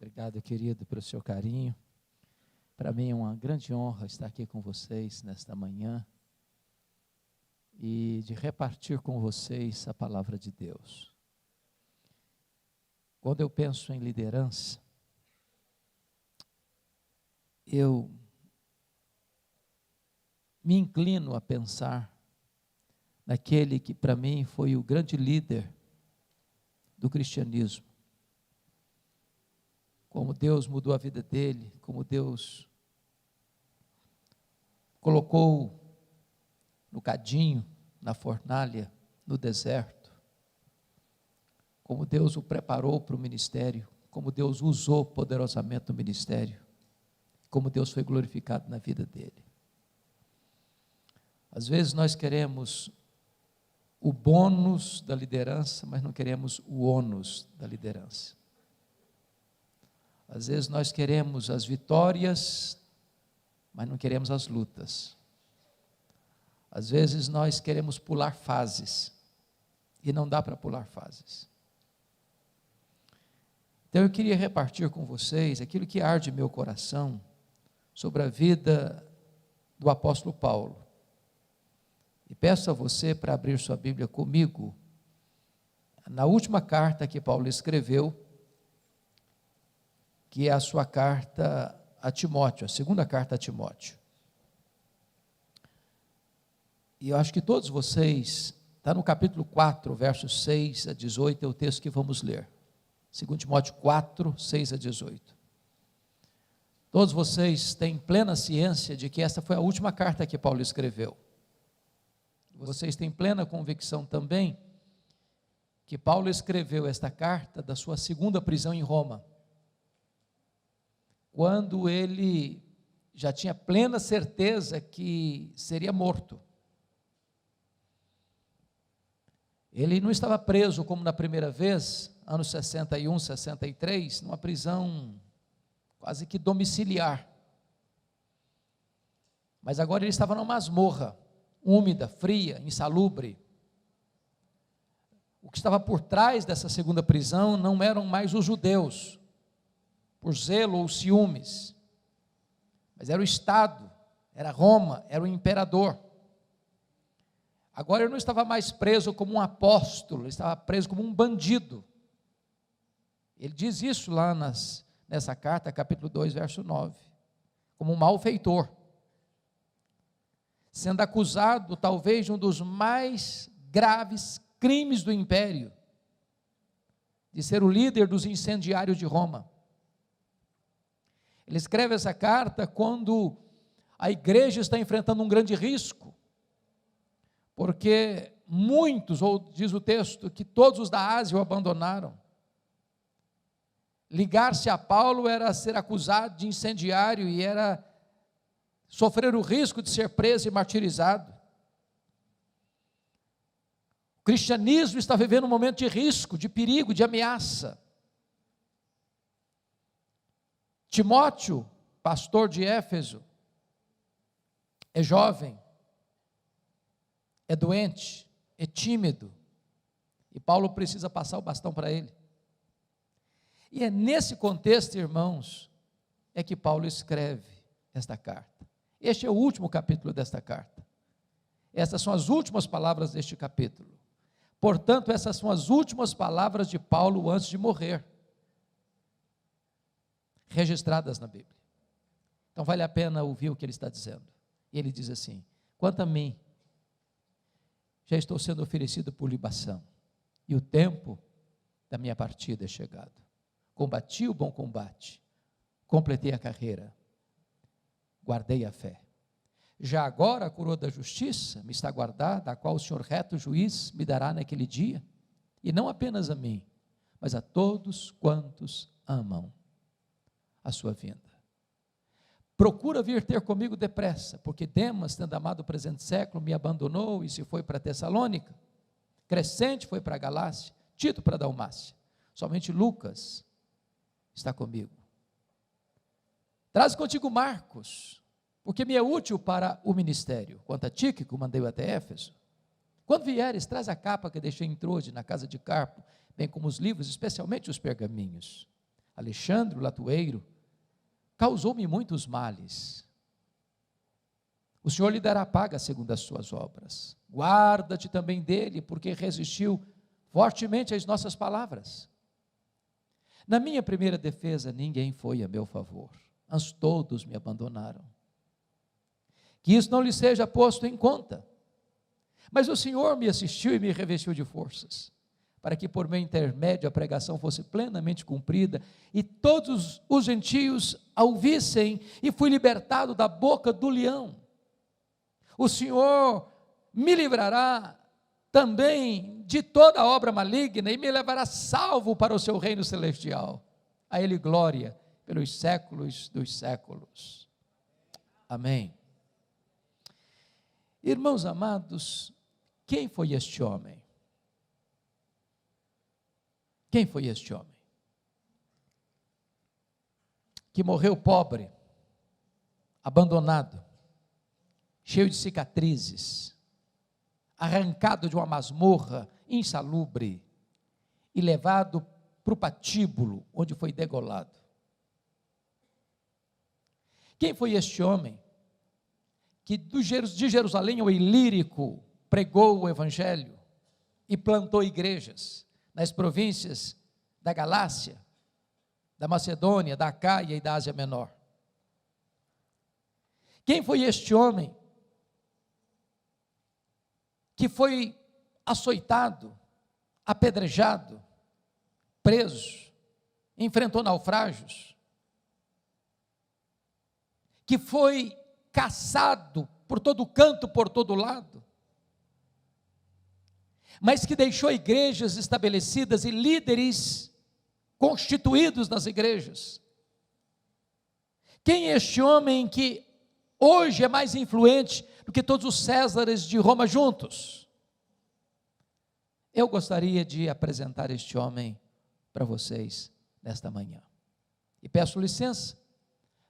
Obrigado, querido, pelo seu carinho. Para mim é uma grande honra estar aqui com vocês nesta manhã e de repartir com vocês a palavra de Deus. Quando eu penso em liderança, eu me inclino a pensar naquele que para mim foi o grande líder do cristianismo. Como Deus mudou a vida dele, como Deus colocou no cadinho, na fornalha, no deserto, como Deus o preparou para o ministério, como Deus usou poderosamente o ministério, como Deus foi glorificado na vida dele. Às vezes nós queremos o bônus da liderança, mas não queremos o ônus da liderança. Às vezes nós queremos as vitórias, mas não queremos as lutas. Às vezes nós queremos pular fases, e não dá para pular fases. Então eu queria repartir com vocês aquilo que arde meu coração sobre a vida do apóstolo Paulo. E peço a você para abrir sua Bíblia comigo, na última carta que Paulo escreveu, que é a sua carta a Timóteo, a segunda carta a Timóteo. E eu acho que todos vocês, está no capítulo 4, versos 6 a 18, é o texto que vamos ler. 2 Timóteo 4, 6 a 18. Todos vocês têm plena ciência de que essa foi a última carta que Paulo escreveu. Vocês têm plena convicção também que Paulo escreveu esta carta da sua segunda prisão em Roma, quando ele já tinha plena certeza que seria morto. Ele não estava preso como na primeira vez, anos 61, 63, numa prisão quase que domiciliar. Mas agora ele estava numa masmorra, úmida, fria, insalubre. O que estava por trás dessa segunda prisão não eram mais os judeus, por zelo ou ciúmes, mas era o Estado, era Roma, era o imperador. Agora ele não estava mais preso como um apóstolo, ele estava preso como um bandido. Ele diz isso lá nessa carta, capítulo 2, verso 9, como um malfeitor, sendo acusado talvez de um dos mais graves crimes do império, de ser o líder dos incendiários de Roma. Ele escreve essa carta quando a igreja está enfrentando um grande risco, porque muitos, ou diz o texto, que todos os da Ásia o abandonaram. Ligar-se a Paulo era ser acusado de incendiário e era sofrer o risco de ser preso e martirizado. O cristianismo está vivendo um momento de risco, de perigo, de ameaça. Timóteo, pastor de Éfeso, é jovem, é doente, é tímido, e Paulo precisa passar o bastão para ele. E é nesse contexto, irmãos, é que Paulo escreve esta carta. Este é o último capítulo desta carta. Essas são as últimas palavras deste capítulo. Portanto, essas são as últimas palavras de Paulo antes de morrer, registradas na Bíblia. Então vale a pena ouvir o que ele está dizendo. E ele diz assim: quanto a mim, já estou sendo oferecido por libação, e o tempo da minha partida é chegado. Combati o bom combate, completei a carreira, guardei a fé. Já agora a coroa da justiça me está guardada, a qual o Senhor reto juiz me dará naquele dia, e não apenas a mim, mas a todos quantos amam a sua vinda. Procura vir ter comigo depressa, porque Demas, tendo amado o presente século, me abandonou e se foi para Tessalônica. Crescente foi para a Galácia, Tito para a Dalmácia. Somente Lucas está comigo. Traz contigo Marcos, porque me é útil para o ministério. Quanto a Tíquico, mandei-o até Éfeso. Quando vieres, traz a capa que deixei em Troade, na casa de Carpo, bem como os livros, especialmente os pergaminhos. Alexandre, o latoeiro, causou-me muitos males. O Senhor lhe dará paga segundo as suas obras. Guarda-te também dele, porque resistiu fortemente às nossas palavras. Na minha primeira defesa, ninguém foi a meu favor, antes todos me abandonaram. Que isso não lhe seja posto em conta. Mas o Senhor me assistiu e me revestiu de forças, para que por meu intermédio a pregação fosse plenamente cumprida, e todos os gentios a ouvissem, e fui libertado da boca do leão. O Senhor me livrará também de toda obra maligna, e me levará salvo para o seu reino celestial. A Ele glória pelos séculos dos séculos. Amém. Irmãos amados, quem foi este homem? Quem foi este homem? Que morreu pobre, abandonado, cheio de cicatrizes, arrancado de uma masmorra insalubre e levado para o patíbulo, onde foi degolado. Quem foi este homem que de Jerusalém ao Ilírico pregou o evangelho e plantou igrejas nas províncias da Galácia, da Macedônia, da Acaia e da Ásia Menor? Quem foi este homem que foi açoitado, apedrejado, preso, enfrentou naufrágios, que foi caçado por todo canto, por todo lado, mas que deixou igrejas estabelecidas e líderes constituídos nas igrejas? Quem é este homem que hoje é mais influente do que todos os Césares de Roma juntos? Eu gostaria de apresentar este homem para vocês nesta manhã, e peço licença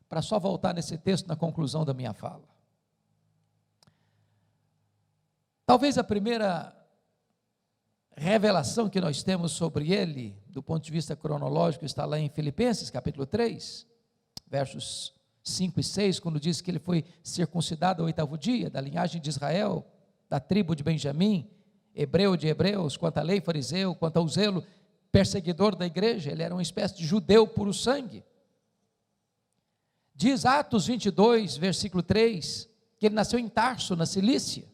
para só voltar nesse texto na conclusão da minha fala. Talvez a primeira revelação que nós temos sobre ele, do ponto de vista cronológico, está lá em Filipenses, capítulo 3, versos 5 e 6, quando diz que ele foi circuncidado ao 8º dia, da linhagem de Israel, da tribo de Benjamim, hebreu de hebreus, quanto à lei fariseu, quanto ao zelo perseguidor da igreja. Ele era uma espécie de judeu puro sangue. Diz Atos 22, versículo 3, que ele nasceu em Tarso, na Cilícia,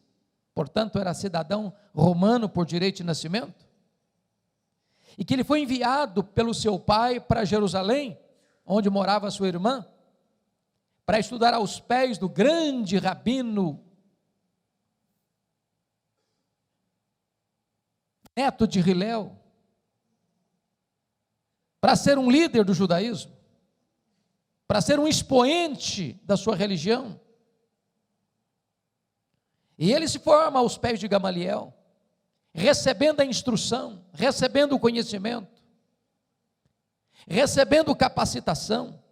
portanto era cidadão romano por direito de nascimento, e que ele foi enviado pelo seu pai para Jerusalém, onde morava sua irmã, para estudar aos pés do grande rabino, neto de Hilel, para ser um líder do judaísmo, para ser um expoente da sua religião. E ele se forma aos pés de Gamaliel, recebendo a instrução, recebendo o conhecimento, recebendo capacitação.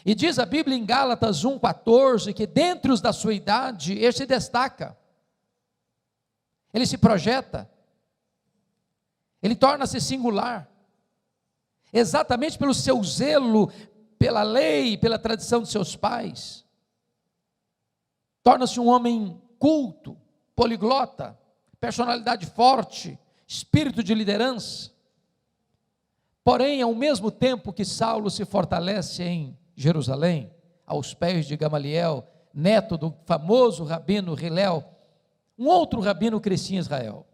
E diz a Bíblia em Gálatas 1,14, que dentre os da sua idade, ele se destaca, ele se projeta, ele torna-se singular, exatamente pelo seu zelo pela lei, pela tradição de seus pais. Torna-se um homem culto, poliglota, personalidade forte, espírito de liderança. Porém, ao mesmo tempo que Saulo se fortalece em Jerusalém, aos pés de Gamaliel, neto do famoso rabino Hilel, um outro rabino crescia em Israel.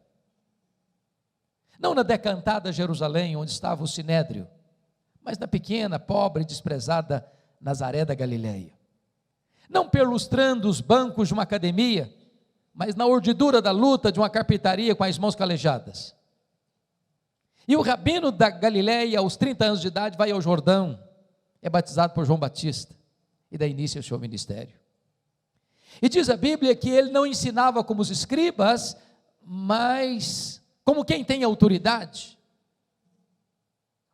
Não na decantada Jerusalém, onde estava o Sinédrio, mas na pequena, pobre e desprezada Nazaré da Galileia. Não perlustrando os bancos de uma academia, mas na urdidura da luta de uma carpintaria com as mãos calejadas. E o rabino da Galileia, aos 30 anos de idade, vai ao Jordão, é batizado por João Batista, e dá início ao seu ministério. E diz a Bíblia que ele não ensinava como os escribas, mas como quem tem autoridade.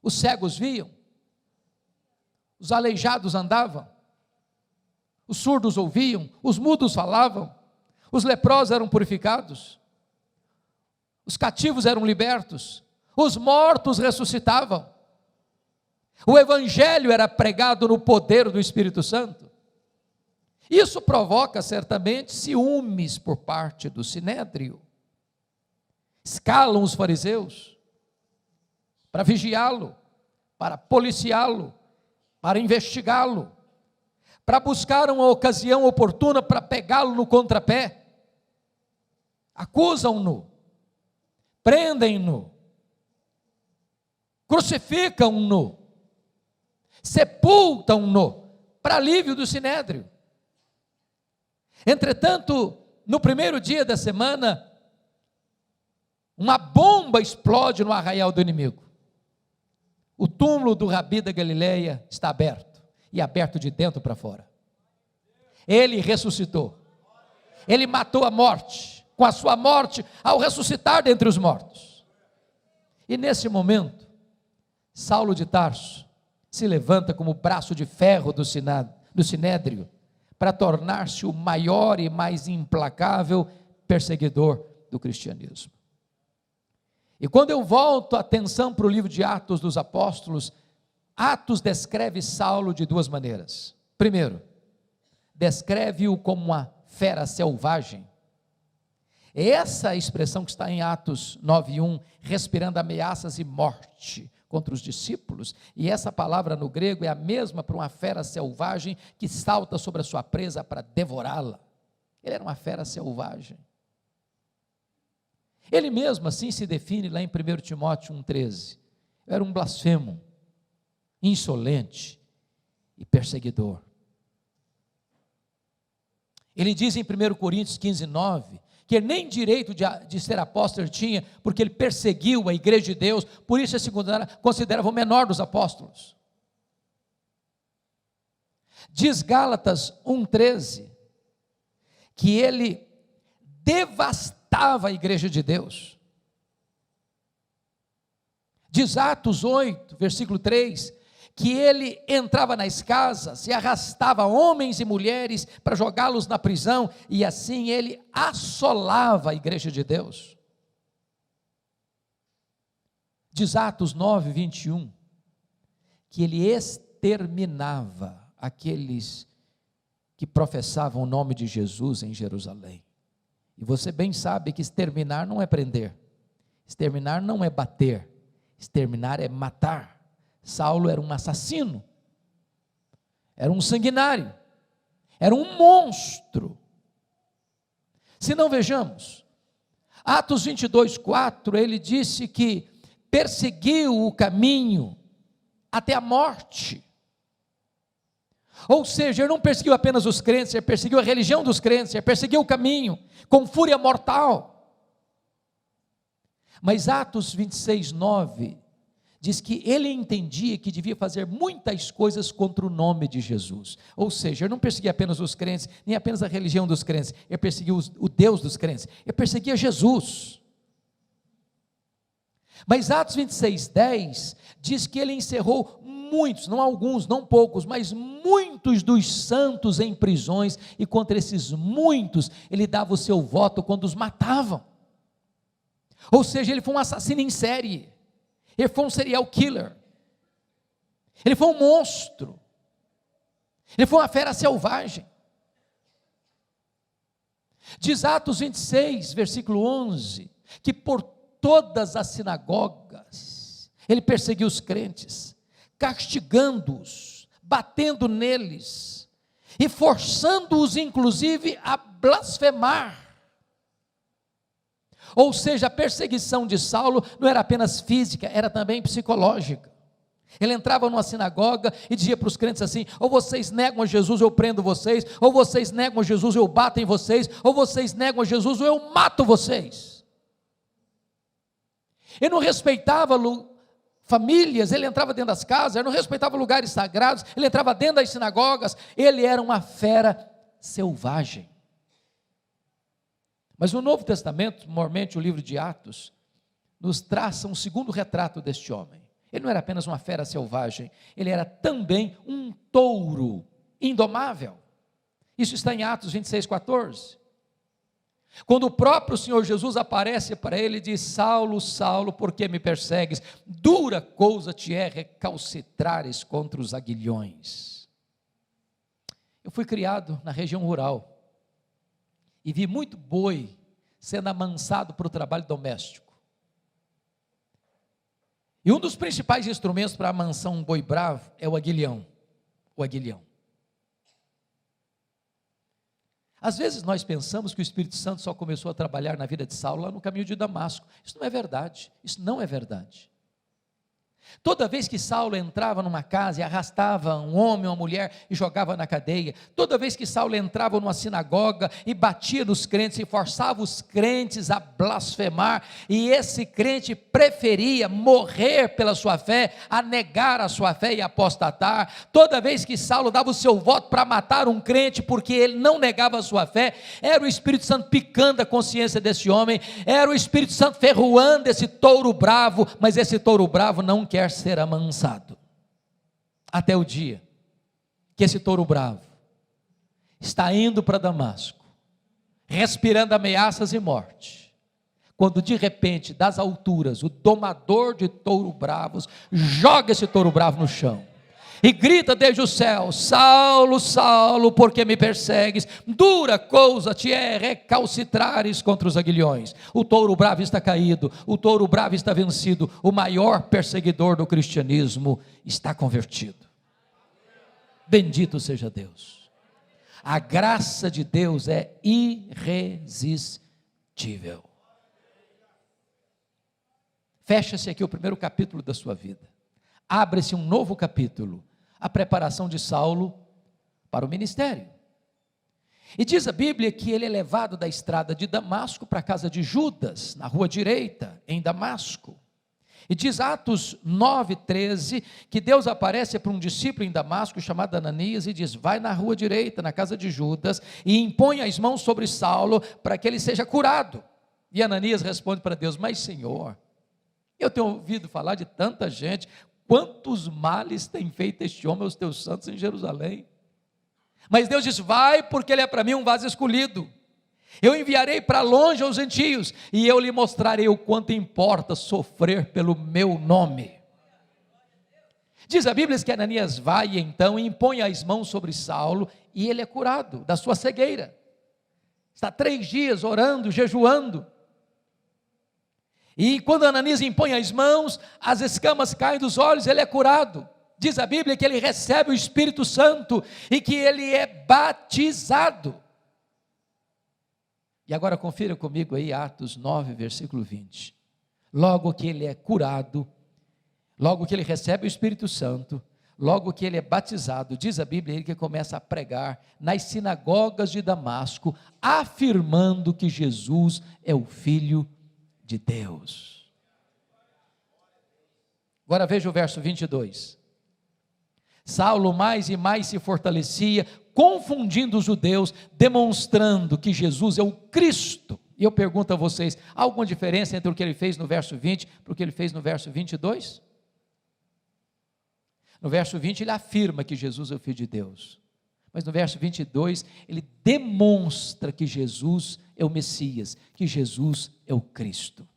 Os cegos viam, os aleijados andavam, os surdos ouviam, os mudos falavam, os leprosos eram purificados, os cativos eram libertos, os mortos ressuscitavam. O evangelho era pregado no poder do Espírito Santo. Isso provoca certamente ciúmes por parte do sinédrio. Escalam os fariseus para vigiá-lo, para policiá-lo, para investigá-lo, para buscar uma ocasião oportuna para pegá-lo no contrapé. Acusam-no, prendem-no, crucificam-no, sepultam-no, para alívio do sinédrio. Entretanto, no primeiro dia da semana, uma bomba explode no arraial do inimigo. O túmulo do Rabi da Galileia está aberto, e aberto de dentro para fora. Ele ressuscitou, ele matou a morte, com a sua morte, ao ressuscitar dentre os mortos. E nesse momento, Saulo de Tarso se levanta como braço de ferro do sinédrio, para tornar-se o maior e mais implacável perseguidor do cristianismo. E quando eu volto a atenção para o livro de Atos dos Apóstolos, Atos descreve Saulo de duas maneiras. Primeiro, descreve-o como uma fera selvagem. Essa expressão que está em Atos 9:1, respirando ameaças e morte contra os discípulos, e essa palavra no grego é a mesma para uma fera selvagem que salta sobre a sua presa para devorá-la. Ele era uma fera selvagem. Ele mesmo assim se define lá em 1 Timóteo 1,13. Era um blasfemo, insolente e perseguidor. Ele diz em 1 Coríntios 15:9, que ele nem direito de ser apóstolo tinha, porque ele perseguiu a igreja de Deus, por isso é considerava o menor dos apóstolos. Diz Gálatas 1,13, que ele devastava a igreja de Deus. Diz Atos 8, versículo 3, que ele entrava nas casas e arrastava homens e mulheres para jogá-los na prisão, e assim ele assolava a igreja de Deus. Diz Atos 9, 21, que ele exterminava aqueles que professavam o nome de Jesus em Jerusalém. E você bem sabe que exterminar não é prender, exterminar não é bater, exterminar é matar. Saulo era um assassino, era um sanguinário, era um monstro. Se não, vejamos, Atos 22:4, ele disse que perseguiu o caminho até a morte. Ou seja, ele não perseguiu apenas os crentes, ele perseguiu a religião dos crentes, ele perseguiu o caminho com fúria mortal. Mas Atos 26:9 diz que ele entendia que devia fazer muitas coisas contra o nome de Jesus. Ou seja, ele não perseguia apenas os crentes, nem apenas a religião dos crentes, ele perseguia o Deus dos crentes, ele perseguia Jesus. Mas Atos 26:10 diz que ele encerrou muitos, não alguns, não poucos, mas muitos dos santos em prisões, e contra esses muitos, ele dava o seu voto quando os matavam. Ou seja, ele foi um assassino em série, ele foi um serial killer, ele foi um monstro, ele foi uma fera selvagem. Diz Atos 26, versículo 11, que por todas as sinagogas ele perseguiu os crentes, castigando-os, batendo neles e forçando-os inclusive a blasfemar. Ou seja, a perseguição de Saulo não era apenas física, era também psicológica. Ele entrava numa sinagoga e dizia para os crentes assim: ou vocês negam a Jesus, eu prendo vocês, ou vocês negam a Jesus, eu bato em vocês, ou vocês negam a Jesus, ou eu mato vocês. Ele não respeitava famílias, ele entrava dentro das casas, ele não respeitava lugares sagrados, ele entrava dentro das sinagogas, ele era uma fera selvagem. Mas no Novo Testamento, normalmente o livro de Atos, nos traça um segundo retrato deste homem. Ele não era apenas uma fera selvagem, ele era também um touro indomável. Isso está em Atos 26:14. Quando o próprio Senhor Jesus aparece para ele e diz: Saulo, Saulo, por que me persegues? Dura coisa te é recalcitrares contra os aguilhões. Eu fui criado na região rural e vi muito boi sendo amansado para o trabalho doméstico. E um dos principais instrumentos para amansar um boi bravo é o aguilhão. O aguilhão. Às vezes nós pensamos que o Espírito Santo só começou a trabalhar na vida de Saulo lá no caminho de Damasco. Isso não é verdade, isso não é verdade. Toda vez que Saulo entrava numa casa e arrastava um homem ou uma mulher e jogava na cadeia, toda vez que Saulo entrava numa sinagoga e batia nos crentes e forçava os crentes a blasfemar, e esse crente preferia morrer pela sua fé, a negar a sua fé e apostatar, toda vez que Saulo dava o seu voto para matar um crente porque ele não negava a sua fé, era o Espírito Santo picando a consciência desse homem, era o Espírito Santo ferroando esse touro bravo, mas esse touro bravo não quer ser amansado, até o dia que esse touro bravo está indo para Damasco, respirando ameaças e morte, quando de repente, das alturas, o domador de touro bravos joga esse touro bravo no chão e grita desde o céu: Saulo, Saulo, por que me persegues? Dura coisa te é recalcitrares contra os aguilhões. O touro bravo está caído, o touro bravo está vencido, o maior perseguidor do cristianismo está convertido. Bendito seja Deus. A graça de Deus é irresistível. Fecha-se aqui o primeiro capítulo da sua vida. Abre-se um novo capítulo, a preparação de Saulo para o ministério. E diz a Bíblia que ele é levado da estrada de Damasco para a casa de Judas, na rua direita, em Damasco. E diz Atos 9:13, que Deus aparece para um discípulo em Damasco, chamado Ananias, e diz: vai na rua direita, na casa de Judas, e impõe as mãos sobre Saulo, para que ele seja curado. E Ananias responde para Deus: mas Senhor, eu tenho ouvido falar de tanta gente, quantos males tem feito este homem aos teus santos em Jerusalém? Mas Deus diz: vai, porque ele é para mim um vaso escolhido. Eu enviarei para longe aos gentios, e eu lhe mostrarei o quanto importa sofrer pelo meu nome. Diz a Bíblia que Ananias vai então e impõe as mãos sobre Saulo, e ele é curado da sua cegueira. Está 3 dias orando, jejuando. E quando Ananias impõe as mãos, as escamas caem dos olhos, ele é curado. Diz a Bíblia que ele recebe o Espírito Santo e que ele é batizado. E agora confira comigo aí Atos 9, versículo 20. Logo que ele é curado, logo que ele recebe o Espírito Santo, logo que ele é batizado, diz a Bíblia, ele que começa a pregar nas sinagogas de Damasco, afirmando que Jesus é o Filho de Deus. Agora veja o verso 22. Saulo mais e mais se fortalecia, confundindo os judeus, demonstrando que Jesus é o Cristo. E eu pergunto a vocês, há alguma diferença entre o que ele fez no verso 20 para o que ele fez no verso 22? No verso 20 ele afirma que Jesus é o Filho de Deus, mas no verso 22 ele demonstra que Jesus é o Messias, que Jesus é o Cristo.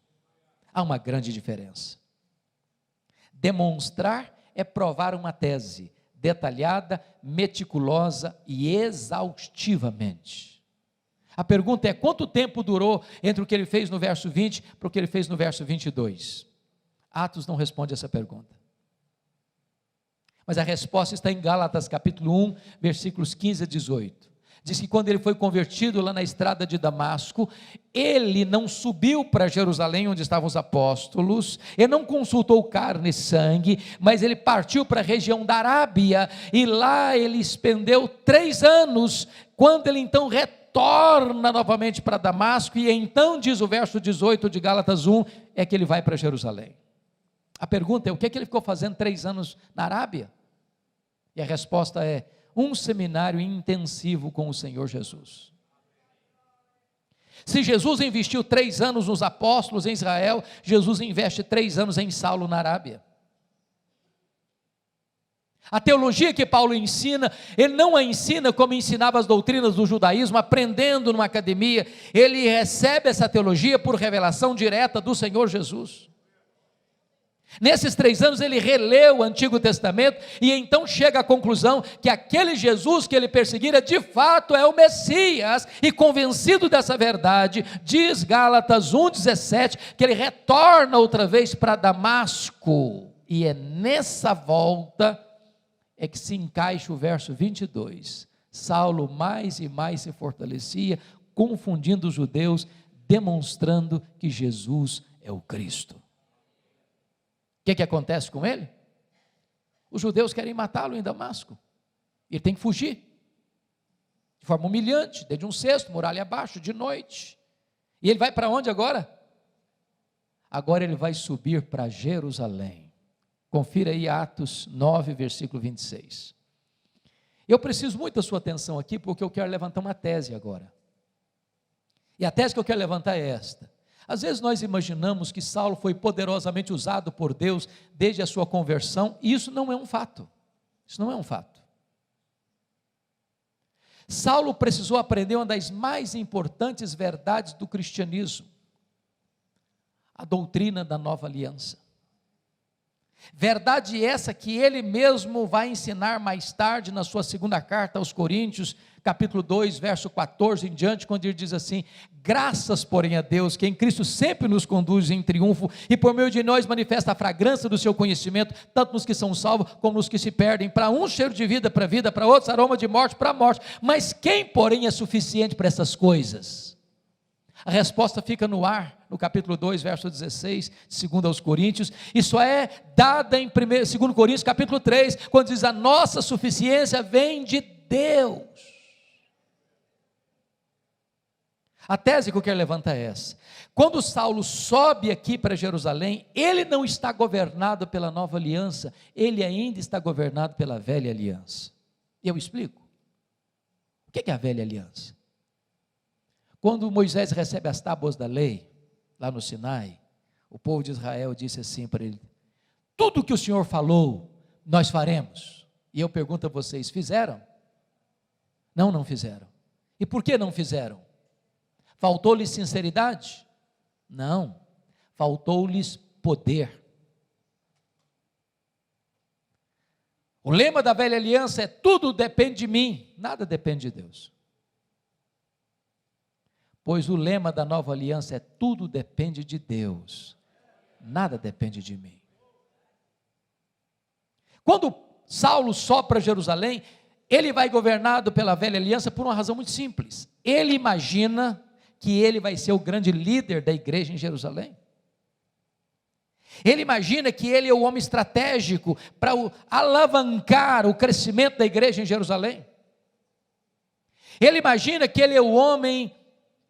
Há uma grande diferença. Demonstrar é provar uma tese detalhada, meticulosa e exaustivamente. A pergunta é: quanto tempo durou entre o que ele fez no verso 20 para o que ele fez no verso 22? Atos não responde essa pergunta. Mas a resposta está em Gálatas capítulo 1, versículos 15 a 18. Diz que quando ele foi convertido lá na estrada de Damasco, ele não subiu para Jerusalém onde estavam os apóstolos, ele não consultou carne e sangue, mas ele partiu para a região da Arábia, e lá ele expendeu 3 anos, quando ele então retorna novamente para Damasco, e então diz o verso 18 de Gálatas 1, é que ele vai para Jerusalém. A pergunta é: o que é que ele ficou fazendo 3 anos na Arábia? E a resposta é: um seminário intensivo com o Senhor Jesus. Se Jesus investiu 3 anos nos apóstolos em Israel, Jesus investe 3 anos em Saulo na Arábia. A teologia que Paulo ensina, ele não a ensina como ensinava as doutrinas do judaísmo, aprendendo numa academia. Ele recebe essa teologia por revelação direta do Senhor Jesus. Nesses 3 anos ele releu o Antigo Testamento e então chega à conclusão que aquele Jesus que ele perseguira de fato é o Messias, e convencido dessa verdade, diz Gálatas 1,17, que ele retorna outra vez para Damasco, e é nessa volta é que se encaixa o verso 22, Saulo mais e mais se fortalecia, confundindo os judeus, demonstrando que Jesus é o Cristo. O que acontece com ele? Os judeus querem matá-lo em Damasco, ele tem que fugir, de forma humilhante, desde um cesto, muralha abaixo, de noite, e ele vai para onde agora? Agora ele vai subir para Jerusalém. Confira aí Atos 9, versículo 26. Eu preciso muito da sua atenção aqui, porque eu quero levantar uma tese agora. E a tese que eu quero levantar é esta. Às vezes nós imaginamos que Saulo foi poderosamente usado por Deus desde a sua conversão, e isso não é um fato. Isso não é um fato. Saulo precisou aprender uma das mais importantes verdades do cristianismo, a doutrina da nova aliança. Verdade essa que ele mesmo vai ensinar mais tarde na sua segunda carta aos Coríntios, capítulo 2, verso 14 em diante, quando ele diz assim: graças porém a Deus, que em Cristo sempre nos conduz em triunfo, e por meio de nós manifesta a fragrância do seu conhecimento, tanto nos que são salvos, como nos que se perdem, para uns cheiro de vida, para outros aroma de morte, para a morte. Mas quem porém é suficiente para essas coisas? A resposta fica no ar, no capítulo 2, verso 16, segundo aos Coríntios, e só é dada em 2 Coríntios, capítulo 3, quando diz: a nossa suficiência vem de Deus. A tese que eu quero levantar é essa: quando Saulo sobe aqui para Jerusalém, ele não está governado pela nova aliança, ele ainda está governado pela velha aliança. Eu explico. O que é a velha aliança? Quando Moisés recebe as tábuas da lei, lá no Sinai, o povo de Israel disse assim para ele: tudo que o Senhor falou, nós faremos. E eu pergunto a vocês: fizeram? Não, não fizeram. E por que não fizeram? Faltou-lhes sinceridade? Não, faltou-lhes poder. O lema da velha aliança é: tudo depende de mim, nada depende de Deus. Pois o lema da nova aliança é: tudo depende de Deus, nada depende de mim. Quando Saulo sobe para Jerusalém, ele vai governado pela velha aliança por uma razão muito simples. Ele imagina que ele vai ser o grande líder da igreja em Jerusalém. Ele imagina que ele é o homem estratégico para alavancar o crescimento da igreja em Jerusalém. Ele imagina que ele é o homem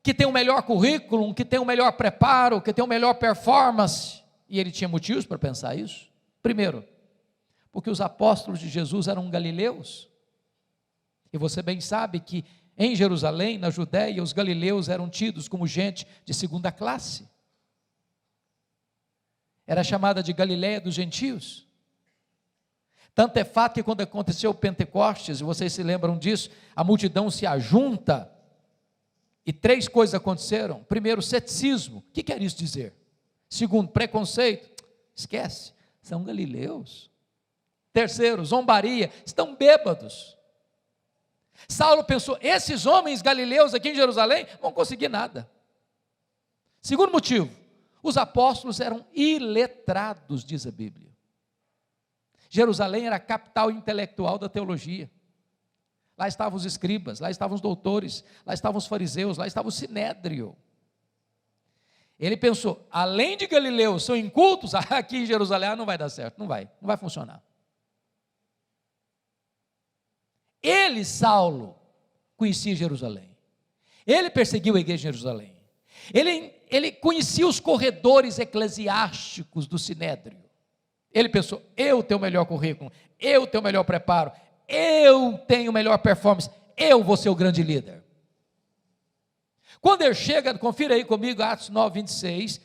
que tem o melhor currículo, que tem o melhor preparo, que tem o melhor performance, e ele tinha motivos para pensar isso. Primeiro, porque os apóstolos de Jesus eram galileus, e você bem sabe que em Jerusalém, na Judéia, os galileus eram tidos como gente de segunda classe, era chamada de Galileia dos gentios. Tanto é fato que quando aconteceu o Pentecostes, e vocês se lembram disso, a multidão se ajunta, e 3 coisas aconteceram. Primeiro, ceticismo. O que quer isso dizer? Segundo, preconceito. Esquece, são galileus. Terceiro, zombaria, estão bêbados. Saulo pensou: esses homens galileus aqui em Jerusalém não vão conseguir nada. Segundo motivo, os apóstolos eram iletrados, diz a Bíblia. Jerusalém era a capital intelectual da teologia. Lá estavam os escribas, lá estavam os doutores, lá estavam os fariseus, lá estava o sinédrio. Ele pensou: além de galileus são incultos, aqui em Jerusalém não vai dar certo, não vai funcionar. Ele, Saulo, conhecia Jerusalém, ele perseguiu a igreja de Jerusalém, ele conhecia os corredores eclesiásticos do sinédrio. Ele pensou: eu tenho o melhor currículo, eu tenho o melhor preparo, eu tenho melhor performance, eu vou ser o grande líder. Quando ele chega, confira aí comigo Atos 9, 26,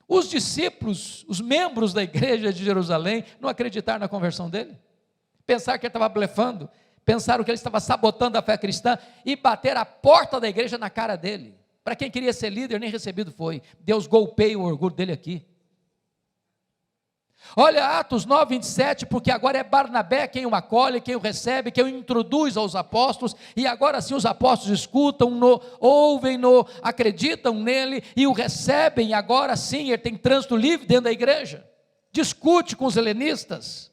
os discípulos, os membros da igreja de Jerusalém, não acreditaram na conversão dele, pensaram que ele estava blefando, pensaram que ele estava sabotando a fé cristã e bateram a porta da igreja na cara dele. Para quem queria ser líder, nem recebido foi. Deus golpeia o orgulho dele aqui. Olha Atos 9, 27, porque agora é Barnabé quem o acolhe, quem o recebe, quem o introduz aos apóstolos, e agora sim os apóstolos escutam-no, ouvem-no, acreditam nele e o recebem, e agora sim ele tem trânsito livre dentro da igreja. Discute com os helenistas,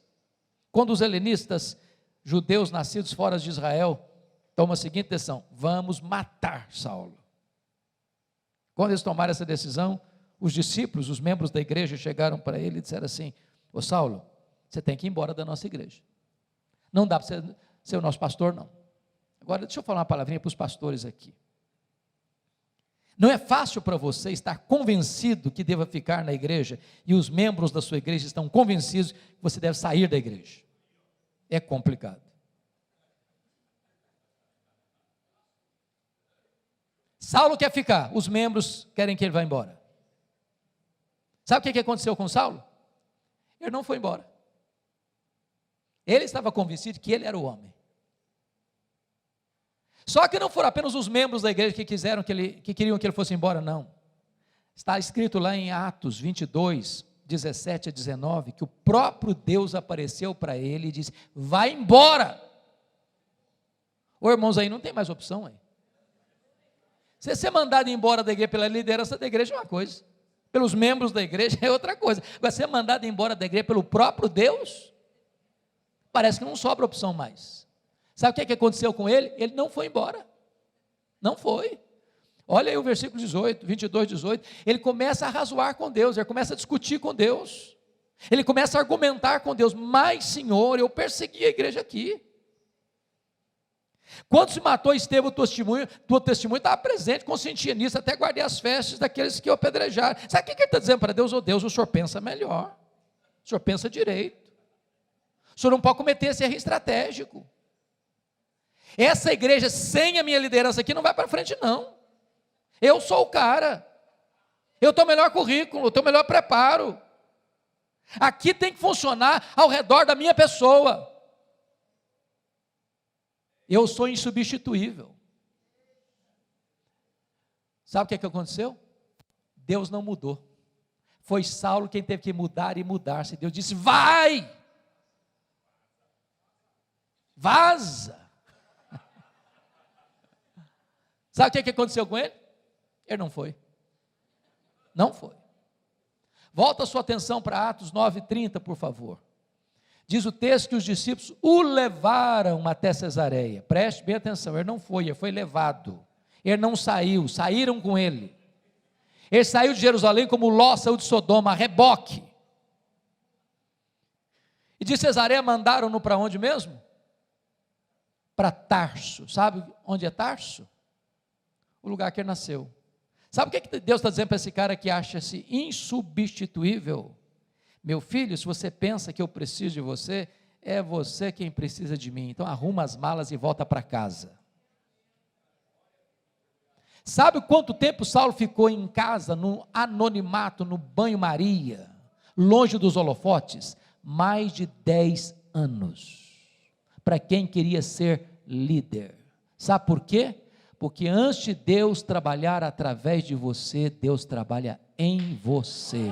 quando os helenistas, judeus nascidos fora de Israel, tomam a seguinte decisão: vamos matar Saulo. Quando eles tomaram essa decisão, os discípulos, os membros da igreja chegaram para ele e disseram assim: ô Saulo, você tem que ir embora da nossa igreja, não dá para você ser o nosso pastor não. Agora deixa eu falar uma palavrinha para os pastores aqui. Não é fácil para você estar convencido que deva ficar na igreja, e os membros da sua igreja estão convencidos que você deve sair da igreja. É complicado. Saulo quer ficar, os membros querem que ele vá embora. Sabe o que aconteceu com Saulo? Ele não foi embora. Ele estava convencido que ele era o homem. Só que não foram apenas os membros da igreja que queriam que ele fosse embora, não. Está escrito lá em Atos 22, 17 a 19, que o próprio Deus apareceu para ele e disse: vai embora. Ô irmãos, aí não tem mais opção aí. Se ser mandado embora da igreja pela liderança da igreja é uma coisa, pelos membros da igreja é outra coisa. Agora, ser mandado embora da igreja pelo próprio Deus, parece que não sobra opção mais. Sabe o que aconteceu com ele? Ele não foi embora, não foi. Olha aí o versículo 18, 22, 18, ele começa a razoar com Deus, ele começa a discutir com Deus, ele começa a argumentar com Deus: mas Senhor, eu persegui a igreja aqui. Quando se matou Estevão, tua testemunha estava presente, consentia nisso, até guardei as festas daqueles que o apedrejaram. Sabe o que ele está dizendo para Deus? Oh Deus, o senhor pensa melhor, o senhor pensa direito, o senhor não pode cometer esse erro estratégico. Essa igreja sem a minha liderança aqui não vai para frente não. Eu sou o cara, eu tenho o melhor currículo, eu tenho o melhor preparo, aqui tem que funcionar ao redor da minha pessoa. Eu sou insubstituível. Sabe o que aconteceu? Deus não mudou. Foi Saulo quem teve que mudar e mudar-se. Deus disse: vai! Vaza! Sabe o que aconteceu com ele? Ele não foi. Não foi. Volta a sua atenção para Atos 9:30, por favor. Diz o texto que os discípulos o levaram até Cesareia. Preste bem atenção, ele não foi, ele foi levado. Ele não saiu, saíram com ele. Ele saiu de Jerusalém como Ló saiu de Sodoma, a reboque. E de Cesareia mandaram-no para onde mesmo? Para Tarso. Sabe onde é Tarso? O lugar que ele nasceu. Sabe o que Deus está dizendo para esse cara que acha-se insubstituível? Meu filho, se você pensa que eu preciso de você, é você quem precisa de mim. Então arruma as malas e volta para casa. Sabe quanto tempo Saulo ficou em casa, no anonimato, no banho-maria, longe dos holofotes? Mais de 10 anos. Para quem queria ser líder. Sabe por quê? Porque antes de Deus trabalhar através de você, Deus trabalha em você.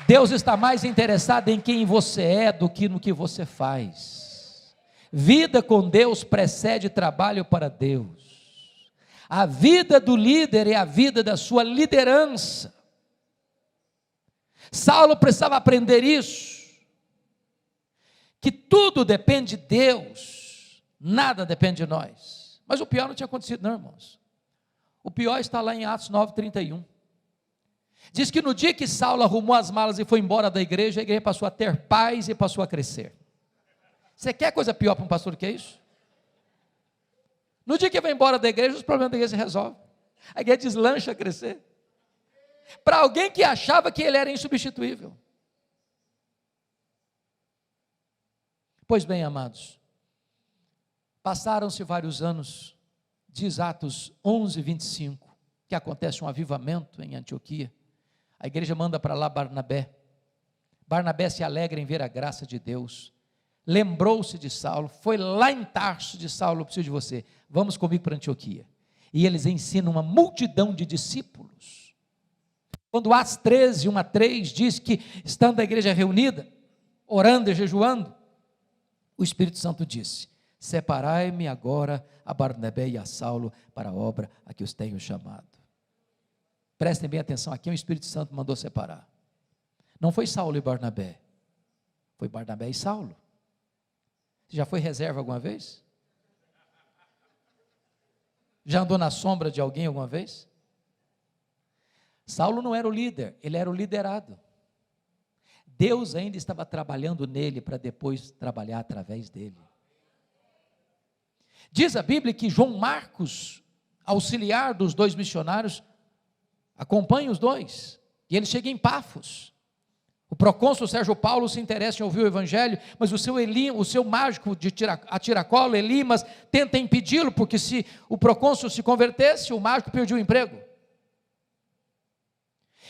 Deus está mais interessado em quem você é do que no que você faz. Vida com Deus precede trabalho para Deus. A vida do líder é a vida da sua liderança. Saulo precisava aprender isso, que tudo depende de Deus, nada depende de nós. Mas o pior não tinha acontecido não, irmãos. O pior está lá em Atos 9:31. Diz que no dia que Saulo arrumou as malas e foi embora da igreja, a igreja passou a ter paz e passou a crescer. Você quer coisa pior para um pastor do que isso? No dia que vai embora da igreja, os problemas da igreja se resolvem. A igreja deslancha a crescer. Para alguém que achava que ele era insubstituível. Pois bem, amados, passaram-se vários anos, diz Atos 11:25, que acontece um avivamento em Antioquia. A igreja manda para lá Barnabé, Barnabé se alegra em ver a graça de Deus, lembrou-se de Saulo, foi lá em Tarso de Saulo, eu preciso de você, vamos comigo para Antioquia. E eles ensinam uma multidão de discípulos. Quando Atos 13, 1 a 3 diz que, estando a igreja reunida, orando e jejuando, o Espírito Santo disse: separai-me agora a Barnabé e a Saulo para a obra a que os tenho chamado. Prestem bem atenção, aqui o Espírito Santo mandou separar. Não foi Saulo e Barnabé, foi Barnabé e Saulo. Você já foi reserva alguma vez? Já andou na sombra de alguém alguma vez? Saulo não era o líder, ele era o liderado. Deus ainda estava trabalhando nele para depois trabalhar através dele. Diz a Bíblia que João Marcos, auxiliar dos dois missionários, acompanha os dois, e ele chega em Pafos. O procônsul Sérgio Paulo se interessa em ouvir o evangelho, mas o seu mágico de tiracolo, Elimas, tenta impedi-lo, porque se o procônsul se convertesse, o mágico perdia o emprego.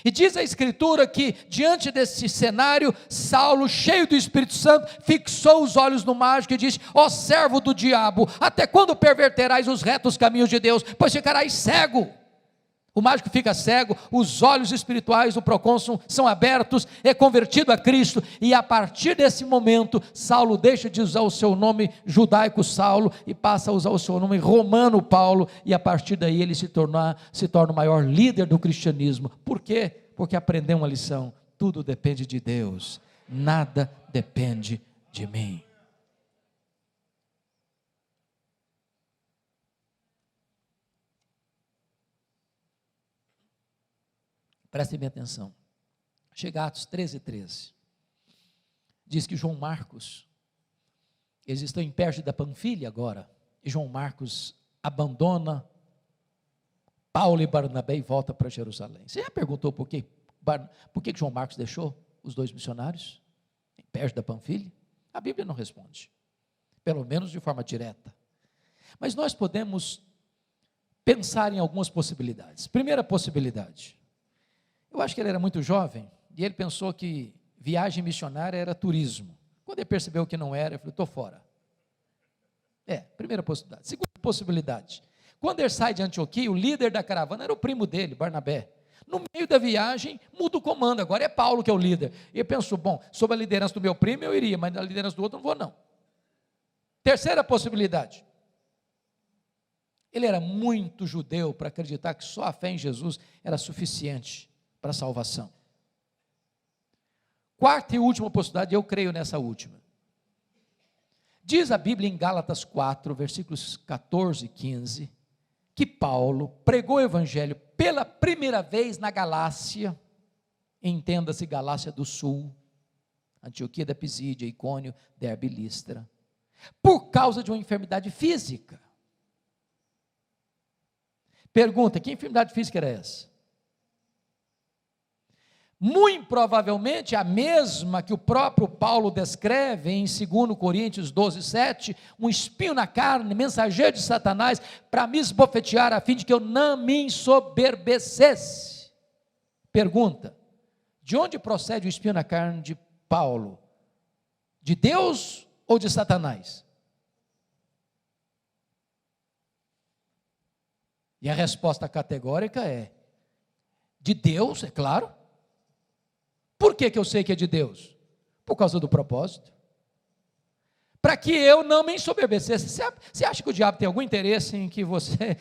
E diz a Escritura que, diante desse cenário, Saulo, cheio do Espírito Santo, fixou os olhos no mágico e disse: ó servo do diabo, até quando perverterás os retos caminhos de Deus, pois ficarás cego. O mágico fica cego, os olhos espirituais do procônsul são abertos, é convertido a Cristo, e a partir desse momento, Saulo deixa de usar o seu nome judaico Saulo, e passa a usar o seu nome romano Paulo, e a partir daí ele se torna o maior líder do cristianismo. Por quê? Porque aprendeu uma lição: tudo depende de Deus, nada depende de mim. Prestem bem atenção. Chega a Atos 13. Diz que João Marcos, eles estão em Perge da Panfilha agora, e João Marcos abandona Paulo e Barnabé e volta para Jerusalém. Você já perguntou por que João Marcos deixou os dois missionários em Perge da Panfilha? A Bíblia não responde, pelo menos de forma direta. Mas nós podemos pensar em algumas possibilidades. Primeira possibilidade: eu acho que ele era muito jovem, e ele pensou que viagem missionária era turismo. Quando ele percebeu que não era, ele falou: estou fora. Primeira possibilidade. Segunda possibilidade: quando ele sai de Antioquia, o líder da caravana era o primo dele, Barnabé. No meio da viagem, muda o comando, agora é Paulo que é o líder. E ele pensou: bom, sob a liderança do meu primo eu iria, mas na liderança do outro não vou não. Terceira possibilidade: ele era muito judeu para acreditar que só a fé em Jesus era suficiente para a salvação. Quarta e última possibilidade, eu creio nessa última. Diz a Bíblia em Gálatas 4, versículos 14 e 15, que Paulo pregou o evangelho pela primeira vez na Galácia, entenda-se Galácia do Sul, Antioquia da Pisídia, Icônio, Derbe e Listra, por causa de uma enfermidade física. Pergunta: que enfermidade física era essa? Muito provavelmente a mesma que o próprio Paulo descreve em 2 Coríntios 12, 7, um espinho na carne, mensageiro de Satanás, para me esbofetear, a fim de que eu não me ensoberbecesse. Pergunta: de onde procede o espinho na carne de Paulo? De Deus ou de Satanás? E a resposta categórica é: de Deus, é claro. Por que eu sei que é de Deus? Por causa do propósito. Para que eu não me ensoberbecesse. Você acha que o diabo tem algum interesse em que você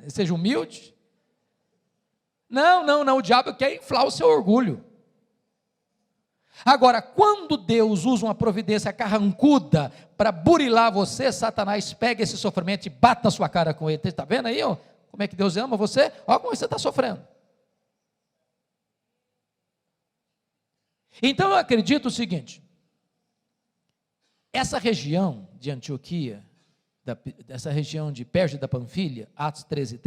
seja humilde? Não, o diabo quer inflar o seu orgulho. Agora, quando Deus usa uma providência carrancuda para burilar você, Satanás pega esse sofrimento e bate na sua cara com ele. Está vendo aí, ó, como é que Deus ama você? Olha como você está sofrendo. Então eu acredito o seguinte: essa região de Antioquia, essa região de Perge da Panfilha, Atos 13,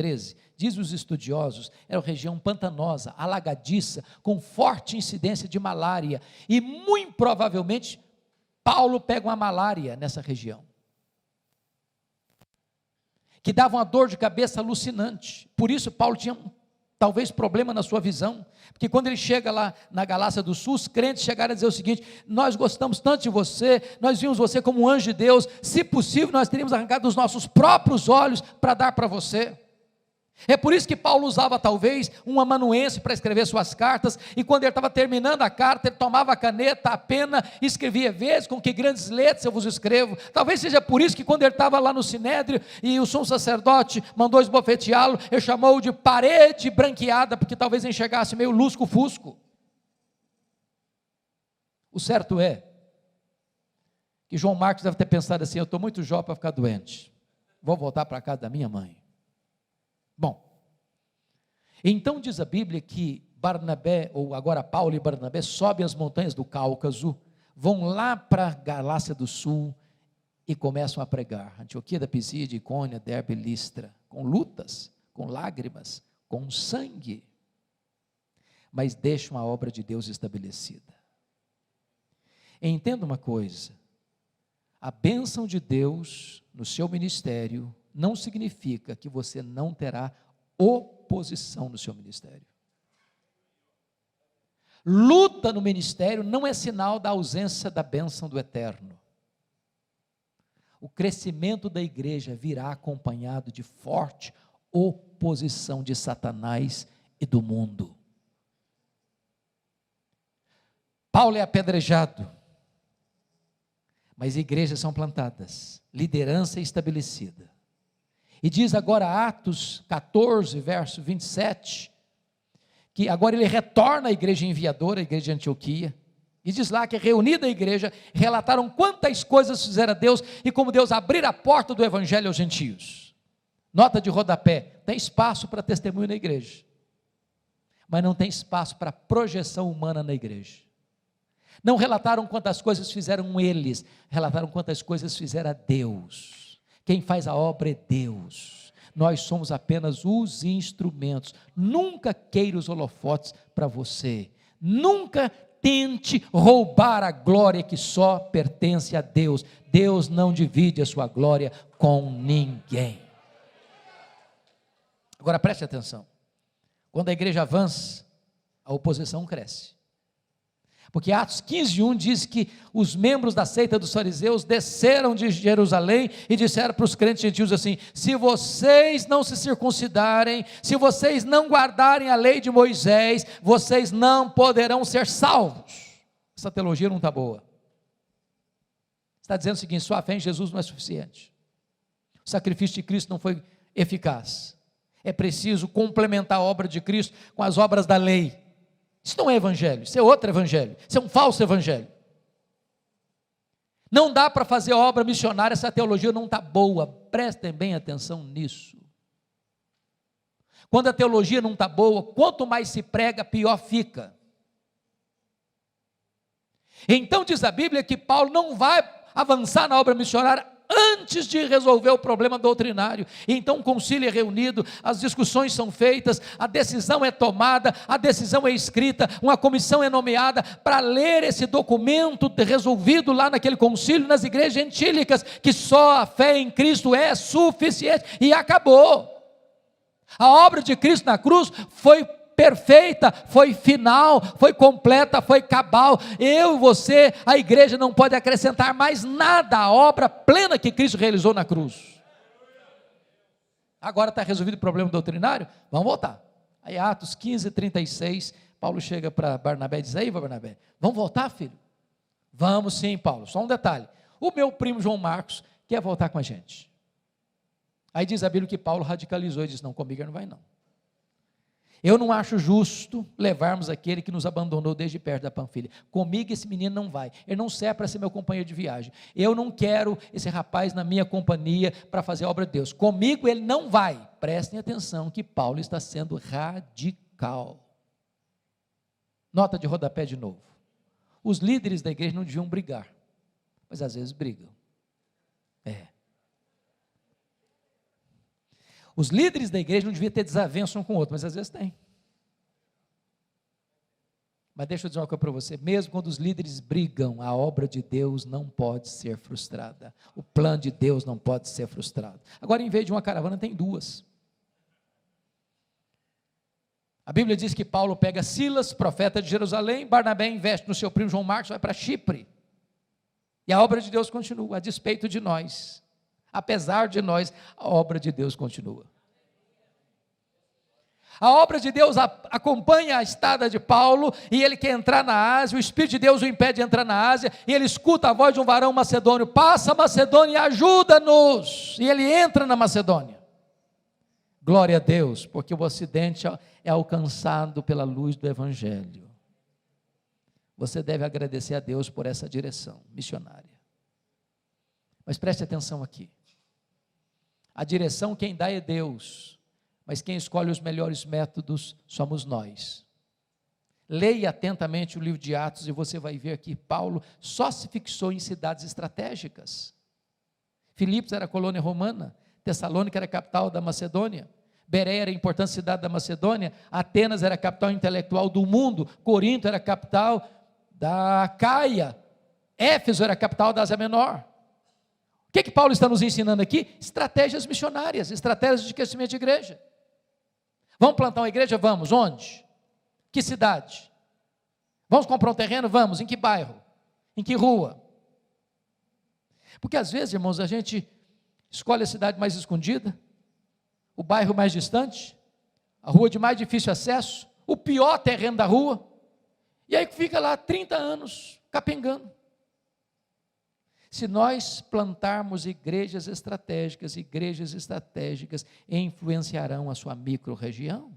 diz os estudiosos, era uma região pantanosa, alagadiça, com forte incidência de malária, e muito provavelmente Paulo pega uma malária nessa região, que dava uma dor de cabeça alucinante. Por isso Paulo tinha talvez problema na sua visão, porque quando ele chega lá na Galácia do Sul, os crentes chegaram a dizer o seguinte: nós gostamos tanto de você, nós vimos você como um anjo de Deus, se possível nós teríamos arrancado os nossos próprios olhos para dar para você. É por isso que Paulo usava talvez um amanuense para escrever suas cartas, e quando ele estava terminando a carta, ele tomava a caneta, a pena, e escrevia: vezes com que grandes letras eu vos escrevo. Talvez seja por isso que quando ele estava lá no sinédrio, e o sumo sacerdote mandou esbofeteá-lo, ele chamou de parede branqueada, porque talvez enxergasse meio lusco-fusco. O certo é, que João Marcos deve ter pensado assim: eu estou muito jovem para ficar doente, vou voltar para a casa da minha mãe. Bom, então diz a Bíblia que Barnabé, ou agora Paulo e Barnabé, sobem as montanhas do Cáucaso, vão lá para a Galácia do Sul e começam a pregar. Antioquia da Pisídia, Icônia, Derbe e Listra, com lutas, com lágrimas, com sangue, mas deixam a obra de Deus estabelecida. Entenda uma coisa: a bênção de Deus no seu ministério não significa que você não terá oposição no seu ministério. Luta no ministério não é sinal da ausência da bênção do eterno. O crescimento da igreja virá acompanhado de forte oposição de Satanás e do mundo. Paulo é apedrejado, mas igrejas são plantadas, liderança estabelecida. E diz agora Atos 14, verso 27, que agora ele retorna à igreja enviadora, a igreja de Antioquia, e diz lá que reunida a igreja, relataram quantas coisas fizera Deus, e como Deus abrira a porta do evangelho aos gentios. Nota de rodapé: tem espaço para testemunho na igreja, mas não tem espaço para projeção humana na igreja. Não relataram quantas coisas fizeram eles, relataram quantas coisas fizera Deus. Quem faz a obra é Deus, nós somos apenas os instrumentos. Nunca queira os holofotes para você, nunca tente roubar a glória que só pertence a Deus. Deus não divide a sua glória com ninguém. Agora preste atenção: quando a igreja avança, a oposição cresce. Porque Atos 15:1 diz que os membros da seita dos fariseus desceram de Jerusalém e disseram para os crentes gentios assim: se vocês não se circuncidarem, se vocês não guardarem a lei de Moisés, vocês não poderão ser salvos. Essa teologia não está boa. Está dizendo o seguinte: sua fé em Jesus não é suficiente, o sacrifício de Cristo não foi eficaz, é preciso complementar a obra de Cristo com as obras da lei. Isso não é evangelho, isso é outro evangelho, isso é um falso evangelho. Não dá para fazer obra missionária, essa teologia não está boa. Prestem bem atenção nisso. Quando a teologia não está boa, quanto mais se prega, pior fica. Então diz a Bíblia que Paulo não vai avançar na obra missionária antes de resolver o problema doutrinário. Então o concílio é reunido, as discussões são feitas, a decisão é tomada, a decisão é escrita, uma comissão é nomeada para ler esse documento resolvido lá naquele concílio, nas igrejas gentílicas, que só a fé em Cristo é suficiente, e acabou. A obra de Cristo na cruz foi perfeita, foi final, foi completa, foi cabal. Eu e você, a igreja não pode acrescentar mais nada à obra plena que Cristo realizou na cruz. Agora está resolvido o problema doutrinário? Vamos voltar. Aí Atos 15:36, Paulo chega para Barnabé e diz: aí Barnabé, vamos voltar, filho? Vamos sim, Paulo, só um detalhe: o meu primo João Marcos quer voltar com a gente. Aí diz a Bíblia que Paulo radicalizou e disse: não, comigo ele não vai não. Eu não acho justo levarmos aquele que nos abandonou desde perto da Panfilha. Comigo esse menino não vai, ele não serve para ser meu companheiro de viagem. Eu não quero esse rapaz na minha companhia para fazer a obra de Deus. Comigo ele não vai. Prestem atenção que Paulo está sendo radical. Nota de rodapé de novo: os líderes da igreja não deviam brigar, mas às vezes brigam. Os líderes da igreja não deviam ter desavença um com o outro, mas às vezes tem. Mas deixa eu dizer uma coisa para você: mesmo quando os líderes brigam, a obra de Deus não pode ser frustrada, o plano de Deus não pode ser frustrado. Agora, em vez de uma caravana, tem duas. A Bíblia diz que Paulo pega Silas, profeta de Jerusalém, Barnabé investe no seu primo João Marcos, vai para Chipre. E a obra de Deus continua, a despeito de nós. Apesar de nós, a obra de Deus continua. A obra de Deus acompanha a estada de Paulo, e ele quer entrar na Ásia, o Espírito de Deus o impede de entrar na Ásia, e ele escuta a voz de um varão macedônio: passa a Macedônia e ajuda-nos. E ele entra na Macedônia. Glória a Deus, porque o Ocidente é alcançado pela luz do Evangelho. Você deve agradecer a Deus por essa direção missionária. Mas preste atenção aqui. A direção quem dá é Deus, mas quem escolhe os melhores métodos somos nós. Leia atentamente o livro de Atos e você vai ver que Paulo só se fixou em cidades estratégicas. Filipos era colônia romana, Tessalônica era a capital da Macedônia, Bereia era a importante cidade da Macedônia, Atenas era a capital intelectual do mundo, Corinto era a capital da Caia, Éfeso era a capital da Ásia Menor. O que Paulo está nos ensinando aqui? Estratégias missionárias, estratégias de crescimento de igreja. Vamos plantar uma igreja? Vamos. Onde? Que cidade? Vamos comprar um terreno? Vamos. Em que bairro? Em que rua? Porque às vezes, irmãos, a gente escolhe a cidade mais escondida, o bairro mais distante, a rua de mais difícil acesso, o pior terreno da rua, e aí fica lá 30 anos capengando. Se nós plantarmos igrejas estratégicas influenciarão a sua micro-região.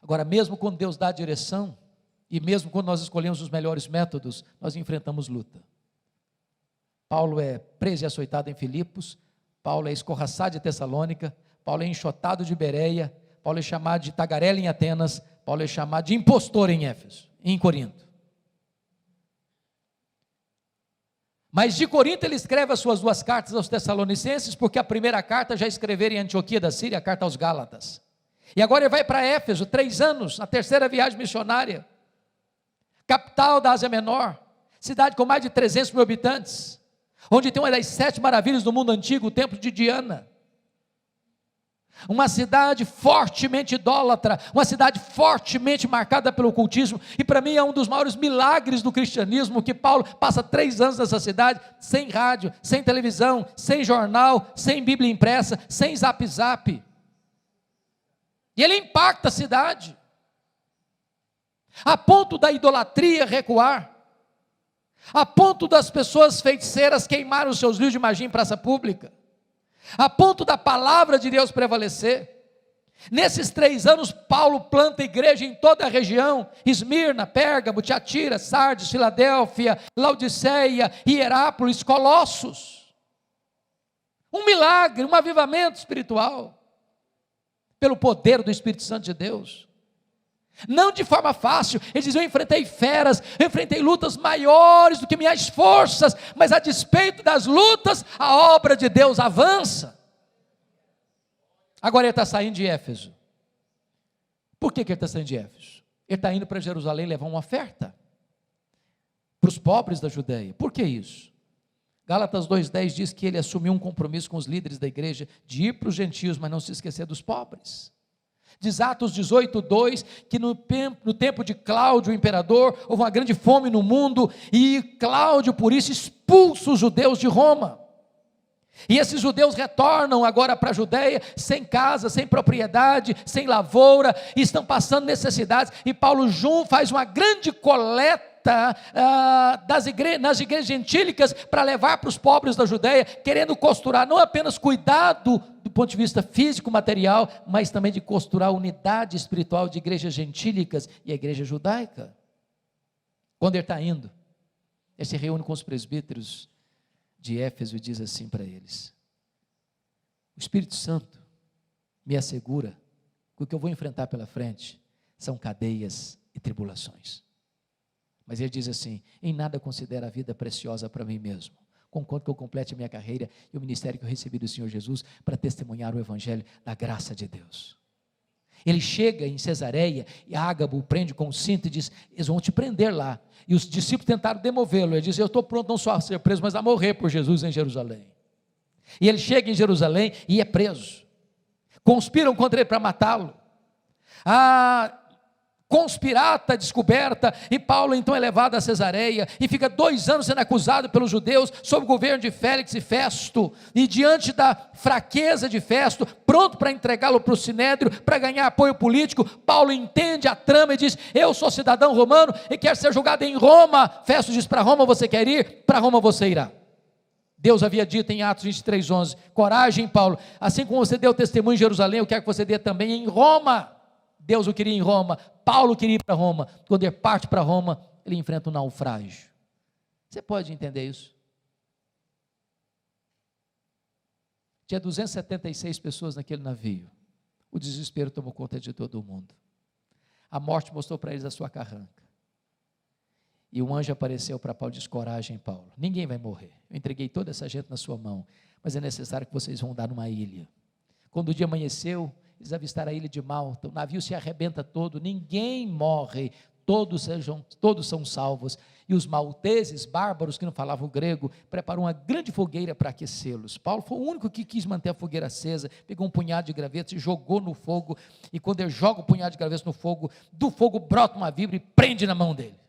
Agora, mesmo quando Deus dá a direção, e mesmo quando nós escolhemos os melhores métodos, nós enfrentamos luta. Paulo é preso e açoitado em Filipos, Paulo é escorraçado de Tessalônica, Paulo é enxotado de Bereia, Paulo é chamado de tagarela em Atenas, Paulo é chamado de impostor em Éfeso, em Corinto. Mas de Corinto ele escreve as suas 2 cartas aos Tessalonicenses, porque a primeira carta já escreveram em Antioquia da Síria, a carta aos Gálatas. E agora ele vai para Éfeso, 3 anos, a terceira viagem missionária, capital da Ásia Menor, cidade com mais de 300 mil habitantes, onde tem uma das 7 maravilhas do mundo antigo, o templo de Diana. Uma cidade fortemente idólatra, uma cidade fortemente marcada pelo ocultismo, e para mim é um dos maiores milagres do cristianismo, que Paulo passa 3 anos nessa cidade, sem rádio, sem televisão, sem jornal, sem Bíblia impressa, sem zap zap, e ele impacta a cidade, a ponto da idolatria recuar, a ponto das pessoas feiticeiras queimarem os seus livros de magia em praça pública, a ponto da palavra de Deus prevalecer. Nesses 3 anos, Paulo planta igreja em toda a região: Esmirna, Pérgamo, Tiatira, Sardes, Filadélfia, Laodiceia, Hierápolis, Colossos. Um milagre, um avivamento espiritual, pelo poder do Espírito Santo de Deus. Não de forma fácil. Ele diz: eu enfrentei feras, eu enfrentei lutas maiores do que minhas forças, mas a despeito das lutas, a obra de Deus avança. Agora ele está saindo de Éfeso. Por que ele está saindo de Éfeso? Ele está indo para Jerusalém levar uma oferta para os pobres da Judeia. Por que isso? Gálatas 2,10 diz que ele assumiu um compromisso com os líderes da igreja de ir para os gentios, mas não se esquecer dos pobres. Diz Atos 18:2 que no tempo de Cláudio, o imperador, houve uma grande fome no mundo, e Cláudio por isso expulsa os judeus de Roma, e esses judeus retornam agora para a Judeia, sem casa, sem propriedade, sem lavoura, e estão passando necessidades, e Paulo faz uma grande coleta nas igrejas gentílicas, para levar para os pobres da Judeia, querendo costurar não apenas cuidado do ponto de vista físico, material, mas também de costurar a unidade espiritual de igrejas gentílicas e a igreja judaica. Quando ele está indo, ele se reúne com os presbíteros de Éfeso e diz assim para eles: o Espírito Santo me assegura que o que eu vou enfrentar pela frente são cadeias e tribulações. Mas ele diz assim: em nada considero a vida preciosa para mim mesmo, conquanto que eu complete a minha carreira e o ministério que eu recebi do Senhor Jesus, para testemunhar o evangelho da graça de Deus. Ele chega em Cesareia, e Ágabo o prende com um cinto e diz: eles vão te prender lá. E os discípulos tentaram demovê-lo. Ele diz: eu estou pronto não só a ser preso, mas a morrer por Jesus em Jerusalém. E ele chega em Jerusalém e é preso. conspiram contra ele para matá-lo. A conspirata descoberta, e Paulo então é levado a Cesareia, e fica 2 anos sendo acusado pelos judeus, sob o governo de Félix e Festo, e diante da fraqueza de Festo, pronto para entregá-lo para o Sinédrio, para ganhar apoio político, Paulo entende a trama e diz: eu sou cidadão romano, e quero ser julgado em Roma. Festo diz: para Roma você quer ir? Para Roma você irá. Deus havia dito em Atos 23:11, coragem Paulo, assim como você deu testemunho em Jerusalém, eu quero que você dê também em Roma. Deus o queria em Roma, Paulo queria ir para Roma. Quando ele parte para Roma, ele enfrenta um naufrágio. Você pode entender isso? Tinha 276 pessoas naquele navio. O desespero tomou conta de todo mundo. A morte mostrou para eles a sua carranca. E um anjo apareceu para Paulo e disse: coragem, Paulo, ninguém vai morrer. Eu entreguei toda essa gente na sua mão, mas é necessário que vocês vão andar numa ilha. Quando o dia amanheceu, eles avistaram a ilha de Malta, o navio se arrebenta todo, ninguém morre, todos são salvos. E os malteses, bárbaros que não falavam grego, prepararam uma grande fogueira para aquecê-los. Paulo foi o único que quis manter a fogueira acesa, pegou um punhado de gravetos e jogou no fogo, e quando ele joga o punhado de gravetos no fogo, do fogo brota uma víbora e prende na mão dele.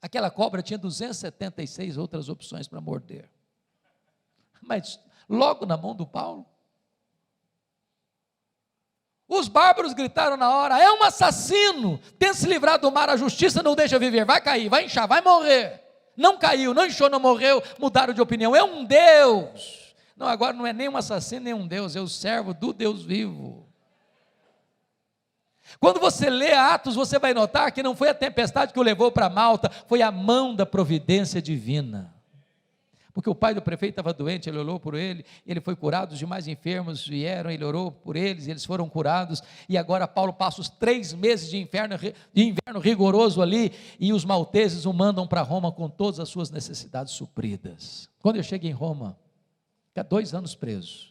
Aquela cobra tinha 276 outras opções para morder, mas logo na mão do Paulo, os bárbaros gritaram na hora: é um assassino, tenta se livrar do mar, a justiça não deixa viver, vai cair, vai inchar, vai morrer. Não caiu, não inchou, não morreu, mudaram de opinião, é um Deus. Não, agora não é nem um assassino, nem um Deus, é o servo do Deus vivo. Quando você lê Atos, você vai notar que não foi a tempestade que o levou para Malta, foi a mão da providência divina. Porque o pai do prefeito estava doente, ele orou por ele, ele foi curado, os demais enfermos vieram, ele orou por eles, e eles foram curados, e agora Paulo passa os 3 meses de inverno rigoroso ali, e os malteses o mandam para Roma com todas as suas necessidades supridas. Quando eu chego em Roma, fica 2 anos preso,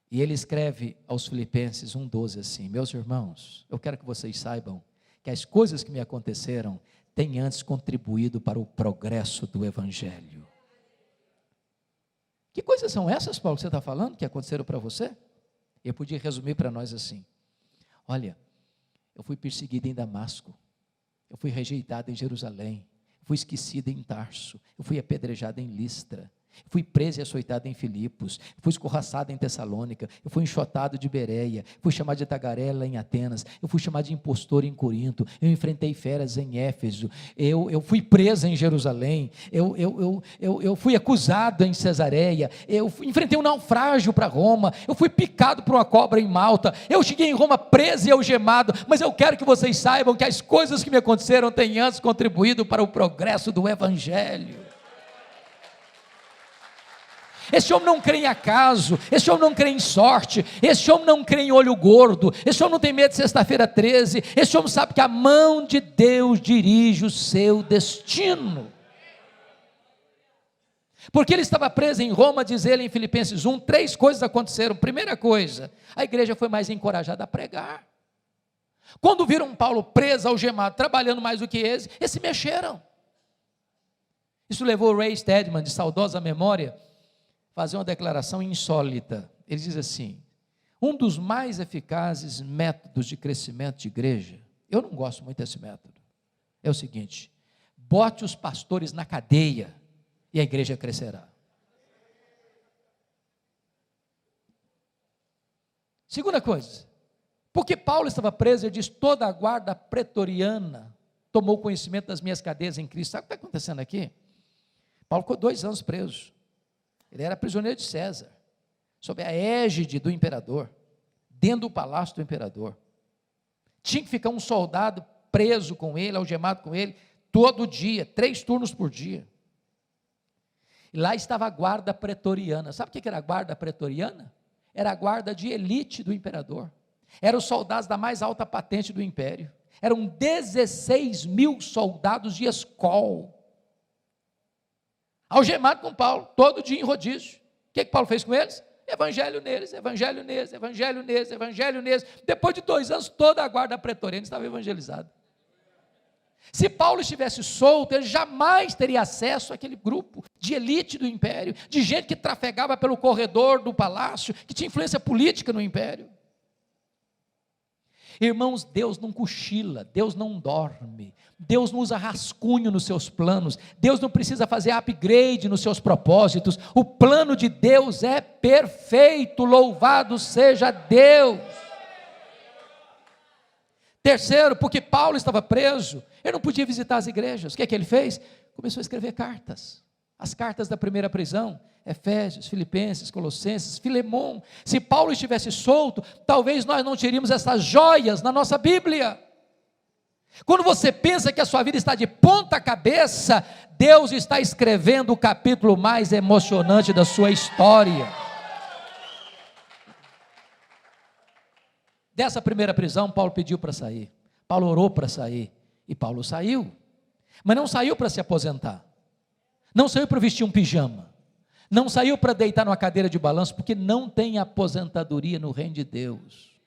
e ele escreve aos Filipenses 1:12 assim: meus irmãos, eu quero que vocês saibam que as coisas que me aconteceram tem antes contribuído para o progresso do Evangelho. Que coisas são essas, Paulo, que você está falando, que aconteceram para você? Eu podia resumir para nós assim: olha, eu fui perseguido em Damasco, eu fui rejeitado em Jerusalém, fui esquecido em Tarso, eu fui apedrejado em Listra, fui preso e açoitado em Filipos, fui escorraçado em Tessalônica, eu fui enxotado de Bereia, fui chamado de tagarela em Atenas, eu fui chamado de impostor em Corinto, eu enfrentei feras em Éfeso, eu fui preso em Jerusalém, eu fui acusado em Cesareia, enfrentei um naufrágio para Roma, eu fui picado por uma cobra em Malta, eu cheguei em Roma preso e algemado, mas eu quero que vocês saibam que as coisas que me aconteceram têm antes contribuído para o progresso do Evangelho. Esse homem não crê em acaso, esse homem não crê em sorte, esse homem não crê em olho gordo, esse homem não tem medo de sexta-feira 13, esse homem sabe que a mão de Deus dirige o seu destino. Porque ele estava preso em Roma, diz ele em Filipenses 1, 3 coisas aconteceram. Primeira coisa, a igreja foi mais encorajada a pregar. Quando viram Paulo preso, algemado, trabalhando mais do que eles se mexeram. Isso levou Ray Stedman, de saudosa memória, fazer uma declaração insólita. Ele diz assim: um dos mais eficazes métodos de crescimento de igreja, eu não gosto muito desse método, é o seguinte: bote os pastores na cadeia e a igreja crescerá. Segunda coisa, porque Paulo estava preso, ele diz: toda a guarda pretoriana tomou conhecimento das minhas cadeias em Cristo. Sabe o que está acontecendo aqui? Paulo ficou 2 anos preso. Ele era prisioneiro de César, sob a égide do imperador, dentro do palácio do imperador. Tinha que ficar um soldado preso com ele, algemado com ele, todo dia, 3 turnos por dia. E lá estava a guarda pretoriana. Sabe o que era a guarda pretoriana? Era a guarda de elite do imperador. Eram os soldados da mais alta patente do império. Eram 16 mil soldados de escol, algemado com Paulo, todo dia em rodízio. O que Paulo fez com eles? Evangelho neles, evangelho neles, evangelho neles, evangelho neles. Depois de 2 anos, toda a guarda pretoriana estava evangelizada. Se Paulo estivesse solto, ele jamais teria acesso àquele grupo. de elite do império, de gente que trafegava pelo corredor do palácio, que tinha influência política no império. Irmãos, Deus não cochila, Deus não dorme, Deus não usa rascunho nos seus planos, Deus não precisa fazer upgrade nos seus propósitos, o plano de Deus é perfeito, louvado seja Deus. Terceiro, porque Paulo estava preso, ele não podia visitar as igrejas, o que é que ele fez? Começou a escrever cartas, as cartas da primeira prisão, Efésios, Filipenses, Colossenses, Filemão. Se Paulo estivesse solto, talvez nós não teríamos essas joias na nossa Bíblia. Quando você pensa que a sua vida está de ponta cabeça, Deus está escrevendo o capítulo mais emocionante da sua história. Dessa primeira prisão, Paulo pediu para sair, Paulo orou para sair, e Paulo saiu, mas não saiu para se aposentar, não saiu para vestir um pijama, não saiu para deitar numa cadeira de balanço, porque não tem aposentadoria no reino de Deus.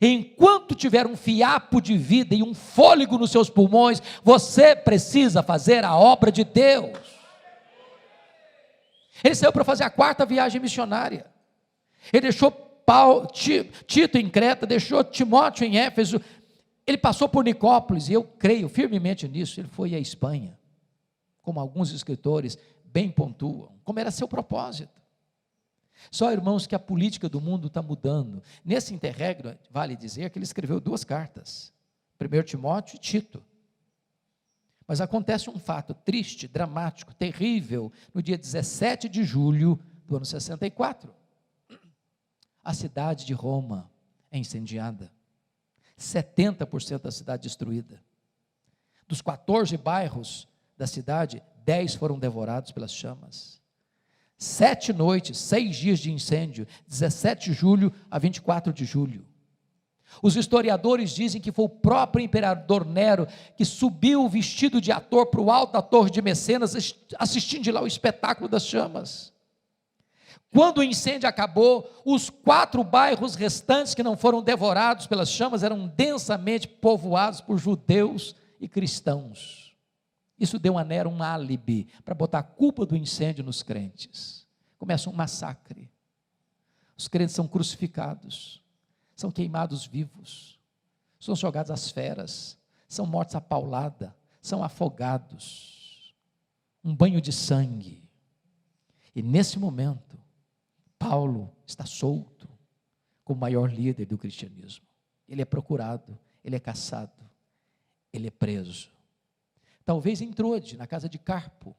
Enquanto tiver um fiapo de vida e um fôlego nos seus pulmões, você precisa fazer a obra de Deus. Ele saiu para fazer a 4ª viagem missionária, ele deixou Tito em Creta, deixou Timóteo em Éfeso, ele passou por Nicópolis, e eu creio firmemente nisso, ele foi à Espanha, como alguns escritores bem pontuam, como era seu propósito. Só, irmãos, que a política do mundo está mudando. Nesse interregno, vale dizer que ele escreveu 2 cartas, 1 Timóteo e Tito. Mas acontece um fato triste, dramático, terrível, no dia 17 de julho do ano 64. A cidade de Roma é incendiada, 70% da cidade destruída. Dos 14 bairros da cidade, 10 foram devorados pelas chamas. 7 noites, 6 dias de incêndio, 17 de julho a 24 de julho. Os historiadores dizem que foi o próprio imperador Nero que subiu vestido de ator para o alto da torre de Mecenas, assistindo de lá o espetáculo das chamas. Quando o incêndio acabou, os 4 bairros restantes que não foram devorados pelas chamas eram densamente povoados por judeus e cristãos. Isso deu a Nero um álibi para botar a culpa do incêndio nos crentes. Começa um massacre. Os crentes são crucificados, são queimados vivos, são jogados às feras, são mortos à paulada, são afogados. Um banho de sangue. E nesse momento, Paulo está solto como o maior líder do cristianismo. Ele é procurado, ele é caçado, ele é preso. Talvez em Trode, na casa de Carpo.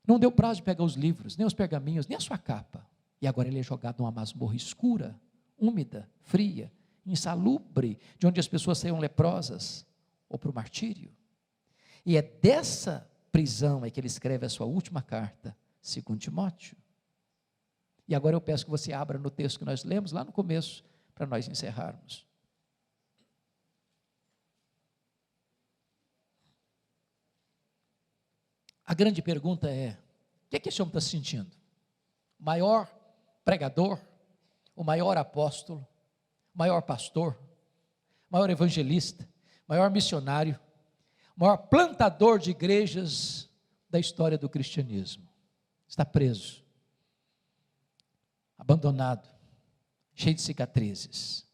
Não deu prazo de pegar os livros, nem os pergaminhos, nem a sua capa. E agora ele é jogado numa masmorra escura, úmida, fria, insalubre, de onde as pessoas saiam leprosas, ou para o martírio. E é dessa prisão é que ele escreve a sua última carta, 2 Timóteo. E agora eu peço que você abra no texto que nós lemos lá no começo, para nós encerrarmos. A grande pergunta é: o que é que esse homem está sentindo? O maior pregador, o maior apóstolo, o maior pastor, o maior evangelista, o maior missionário, o maior plantador de igrejas da história do cristianismo, está preso, abandonado, cheio de cicatrizes.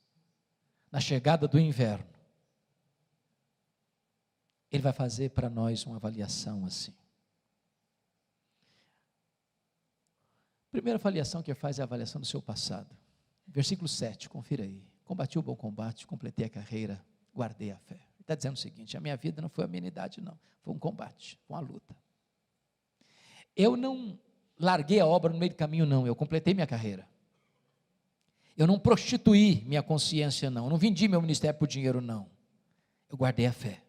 Na chegada do inverno, ele vai fazer para nós uma avaliação assim. A primeira avaliação que ele faz é a avaliação do seu passado. Versículo 7, confira aí. Combati o bom combate, completei a carreira, guardei a fé. Ele está dizendo o seguinte: a minha vida não foi amenidade não, foi um combate, foi uma luta. Eu não larguei a obra no meio do caminho não, eu completei minha carreira. Eu não prostituí minha consciência não, eu não vendi meu ministério por dinheiro não, eu guardei a fé.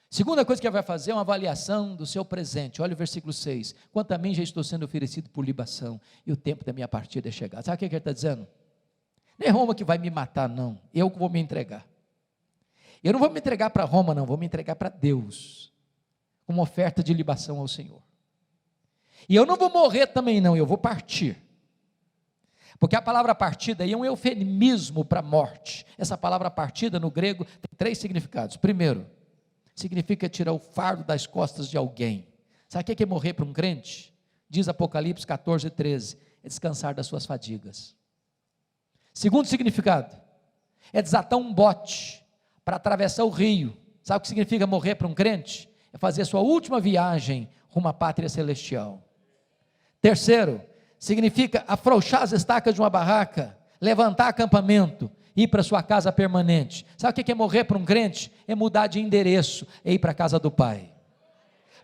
Segunda coisa que ele vai fazer é uma avaliação do seu presente. Olha o versículo 6. Quanto a mim já estou sendo oferecido por libação, e o tempo da minha partida é chegado. Sabe o que ele está dizendo? Não é Roma que vai me matar não, eu que vou me entregar. Eu não vou me entregar para Roma não, vou me entregar para Deus, como oferta de libação ao Senhor. E eu não vou morrer também não, eu vou partir. Porque a palavra partida aí é um eufemismo para morte. Essa palavra partida no grego tem 3 significados. Primeiro, significa tirar o fardo das costas de alguém. Sabe o que é morrer para um crente? Diz Apocalipse 14, 13, é descansar das suas fadigas. Segundo significado, é desatar um bote para atravessar o rio. Sabe o que significa morrer para um crente? É fazer sua última viagem rumo à pátria celestial. Terceiro, significa afrouxar as estacas de uma barraca, levantar acampamento, ir para sua casa permanente. Sabe o que é morrer para um crente? É mudar de endereço, é ir para a casa do Pai.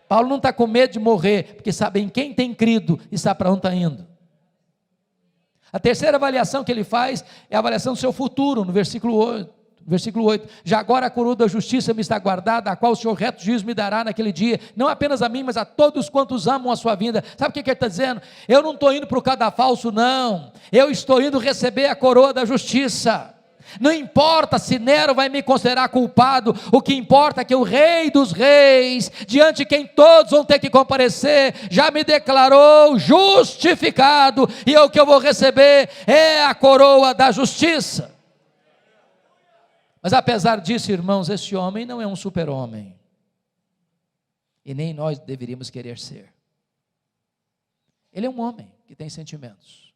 Paulo não está com medo de morrer, porque sabe em quem tem crido e sabe para onde está indo. A terceira avaliação que ele faz é a avaliação do seu futuro, no versículo 8, já agora a coroa da justiça me está guardada, a qual o Senhor reto juízo me dará naquele dia, não apenas a mim, mas a todos quantos amam a sua vinda. Sabe o que ele está dizendo? Eu não estou indo para o cadafalso não, eu estou indo receber a coroa da justiça. Não importa se Nero vai me considerar culpado, o que importa é que o Rei dos Reis, diante de quem todos vão ter que comparecer, já me declarou justificado, e o que eu vou receber é a coroa da justiça. Mas apesar disso, irmãos, esse homem não é um super-homem, e nem nós deveríamos querer ser. Ele é um homem que tem sentimentos,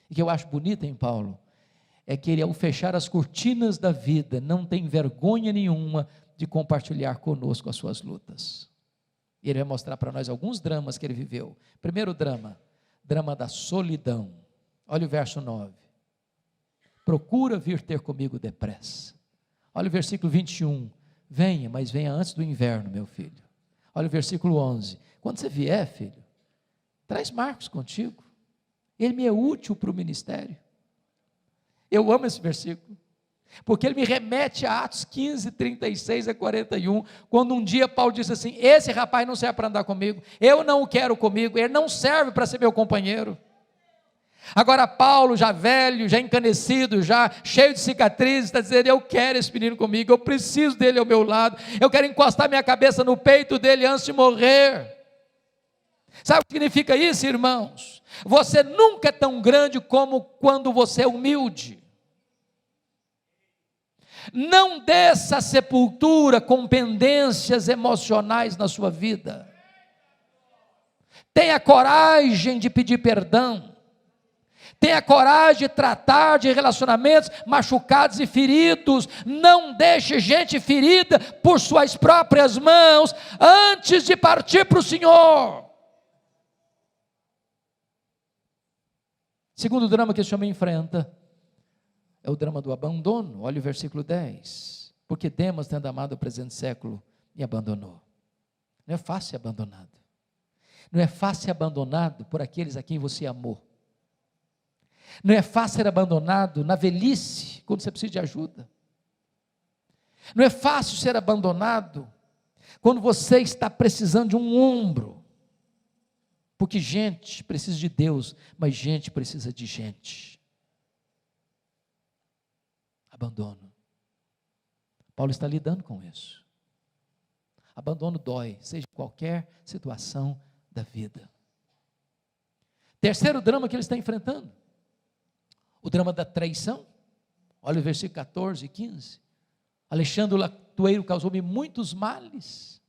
e que eu acho bonito em Paulo, é que ele, ao fechar as cortinas da vida, não tem vergonha nenhuma de compartilhar conosco as suas lutas. E ele vai mostrar para nós alguns dramas que ele viveu. Primeiro drama da solidão. Olha o verso 9. Procura vir ter comigo depressa. Olha o versículo 21. Venha, mas venha antes do inverno, meu filho. Olha o versículo 11. Quando você vier, filho, traz Marcos contigo. Ele me é útil para o ministério. Eu amo esse versículo, porque ele me remete a Atos 15, 36 a 41, quando um dia Paulo disse assim, esse rapaz não serve para andar comigo, eu não o quero comigo, ele não serve para ser meu companheiro. Agora Paulo, já velho, já encanecido, já cheio de cicatrizes, está dizendo, eu quero esse menino comigo, eu preciso dele ao meu lado, eu quero encostar minha cabeça no peito dele antes de morrer. Sabe o que significa isso, irmãos? Você nunca é tão grande como quando você é humilde. Não desça a sepultura com pendências emocionais na sua vida. Tenha coragem de pedir perdão. Tenha coragem de tratar de relacionamentos machucados e feridos. Não deixe gente ferida por suas próprias mãos antes de partir para o Senhor. Segundo drama que esse homem enfrenta é o drama do abandono. Olha o versículo 10. Porque Demas, tendo amado o presente século, me abandonou. Não é fácil ser abandonado. Não é fácil ser abandonado por aqueles a quem você amou. Não é fácil ser abandonado na velhice, quando você precisa de ajuda. Não é fácil ser abandonado quando você está precisando de um ombro. Porque gente precisa de Deus, mas gente precisa de gente. Abandono. Paulo está lidando com isso. Abandono dói, seja em qualquer situação da vida. Terceiro drama que ele está enfrentando, o drama da traição. Olha o versículo 14 e 15. Alexandre o latoeiro causou-me muitos males.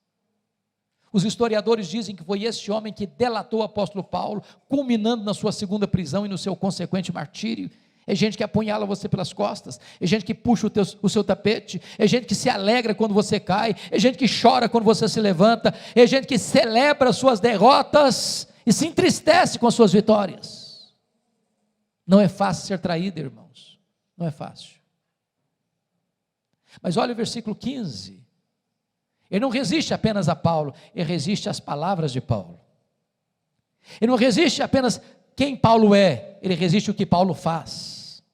Os historiadores dizem que foi esse homem que delatou o apóstolo Paulo, culminando na sua segunda prisão e no seu consequente martírio. É gente que apunhala você pelas costas, é gente que puxa o seu tapete, é gente que se alegra quando você cai, é gente que chora quando você se levanta, é gente que celebra suas derrotas e se entristece com as suas vitórias. Não é fácil ser traído, irmãos, não é fácil. Mas olha o versículo 15, ele não resiste apenas a Paulo, ele resiste às palavras de Paulo. Ele não resiste apenas quem Paulo é, ele resiste o que Paulo faz.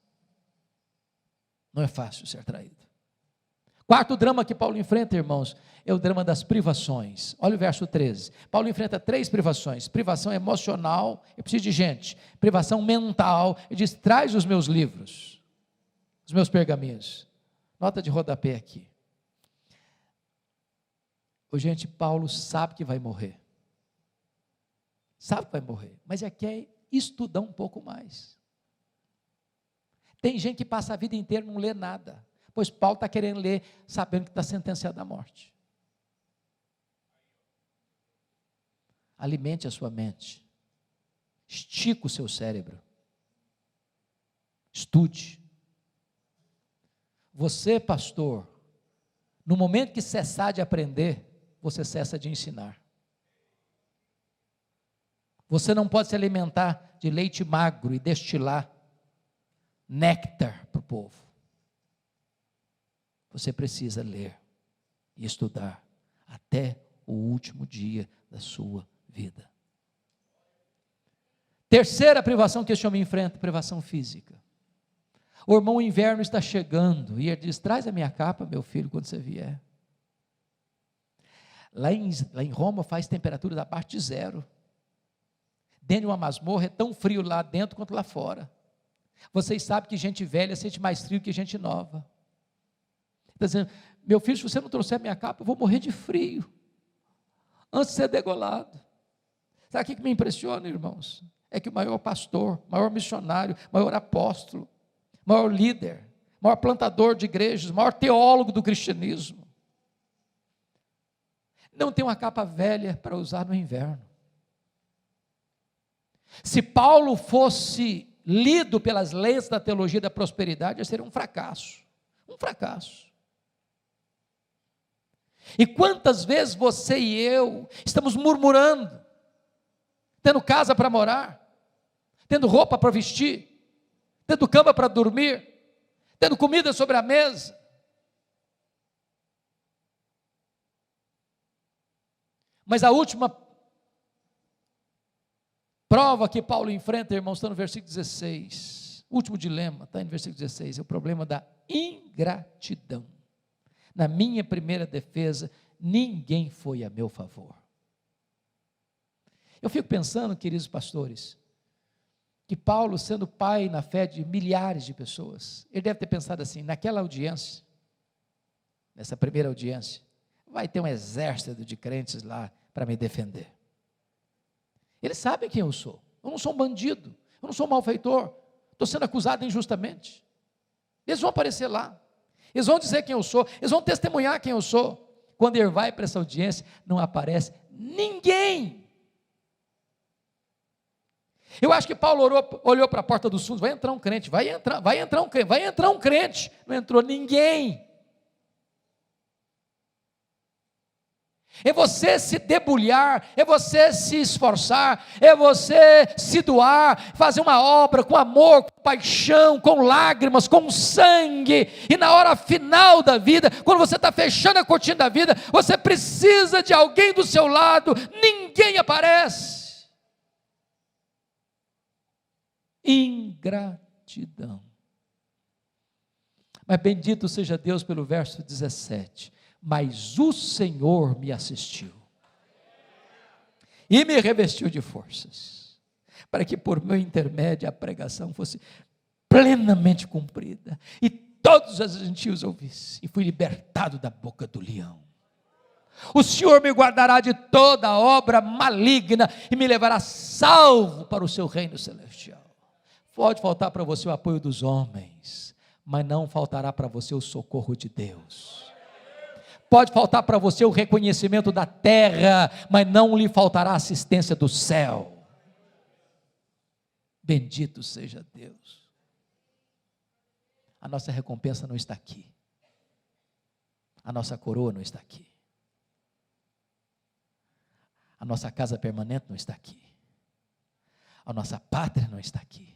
Não é fácil ser traído. Quarto drama que Paulo enfrenta, irmãos, é o drama das privações. Olha o verso 13. Paulo enfrenta 3 privações. Privação emocional, eu preciso de gente. Privação mental, ele diz, traz os meus livros, os meus pergaminhos. Nota de rodapé aqui. Gente, Paulo sabe que vai morrer. Sabe que vai morrer, mas quer estudar um pouco mais. Tem gente que passa a vida inteira e não lê nada, pois Paulo está querendo ler, sabendo que está sentenciado à morte. Alimente a sua mente. Estica o seu cérebro. Estude. Você, pastor, no momento que cessar de aprender, você cessa de ensinar. Você não pode se alimentar de leite magro e destilar néctar para o povo. Você precisa ler e estudar até o último dia da sua vida. Terceira privação que esse homem enfrenta, privação física. O irmão, o inverno está chegando, e ele diz: traz a minha capa, meu filho, quando você vier. Lá em Roma faz temperatura abaixo de zero. Dentro de uma masmorra é tão frio lá dentro quanto lá fora. Vocês sabem que gente velha sente mais frio que gente nova. Está dizendo: meu filho, se você não trouxer a minha capa, eu vou morrer de frio, antes de ser degolado. Sabe o que me impressiona, irmãos? É que o maior pastor, maior missionário, maior apóstolo, maior líder, maior plantador de igrejas, maior teólogo do cristianismo, não tem uma capa velha para usar no inverno. Se Paulo fosse lido pelas leis da teologia da prosperidade, seria um fracasso. Um fracasso. E quantas vezes você e eu estamos murmurando, tendo casa para morar, tendo roupa para vestir, tendo cama para dormir, tendo comida sobre a mesa. Mas a última prova que Paulo enfrenta, irmãos, está no versículo 16. O último dilema está no versículo 16, é o problema da ingratidão. Na minha primeira defesa, ninguém foi a meu favor. Eu fico pensando, queridos pastores, que Paulo, sendo pai na fé de milhares de pessoas, ele deve ter pensado assim: naquela audiência, nessa primeira audiência, vai ter um exército de crentes lá para me defender. Eles sabem quem eu sou. Eu não sou um bandido, eu não sou um malfeitor, estou sendo acusado injustamente. Eles vão aparecer lá, eles vão dizer quem eu sou, eles vão testemunhar quem eu sou. Quando ele vai para essa audiência, não aparece ninguém. Eu acho que Paulo olhou para a porta dos fundos: vai entrar um crente, vai entrar um crente. Não entrou ninguém. É você se debulhar, é você se esforçar, é você se doar, fazer uma obra com amor, com paixão, com lágrimas, com sangue, e na hora final da vida, quando você está fechando a cortina da vida, você precisa de alguém do seu lado, ninguém aparece. Ingratidão. Mas bendito seja Deus pelo verso 17. Mas o Senhor me assistiu e me revestiu de forças, para que por meu intermédio a pregação fosse plenamente cumprida, e todos os gentios ouvissem, e fui libertado da boca do leão. O Senhor me guardará de toda obra maligna, e me levará salvo para o seu reino celestial. Pode faltar para você o apoio dos homens, mas não faltará para você o socorro de Deus. Pode faltar para você o reconhecimento da terra, mas não lhe faltará a assistência do céu. Bendito seja Deus. A nossa recompensa não está aqui. A nossa coroa não está aqui. A nossa casa permanente não está aqui. A nossa pátria não está aqui.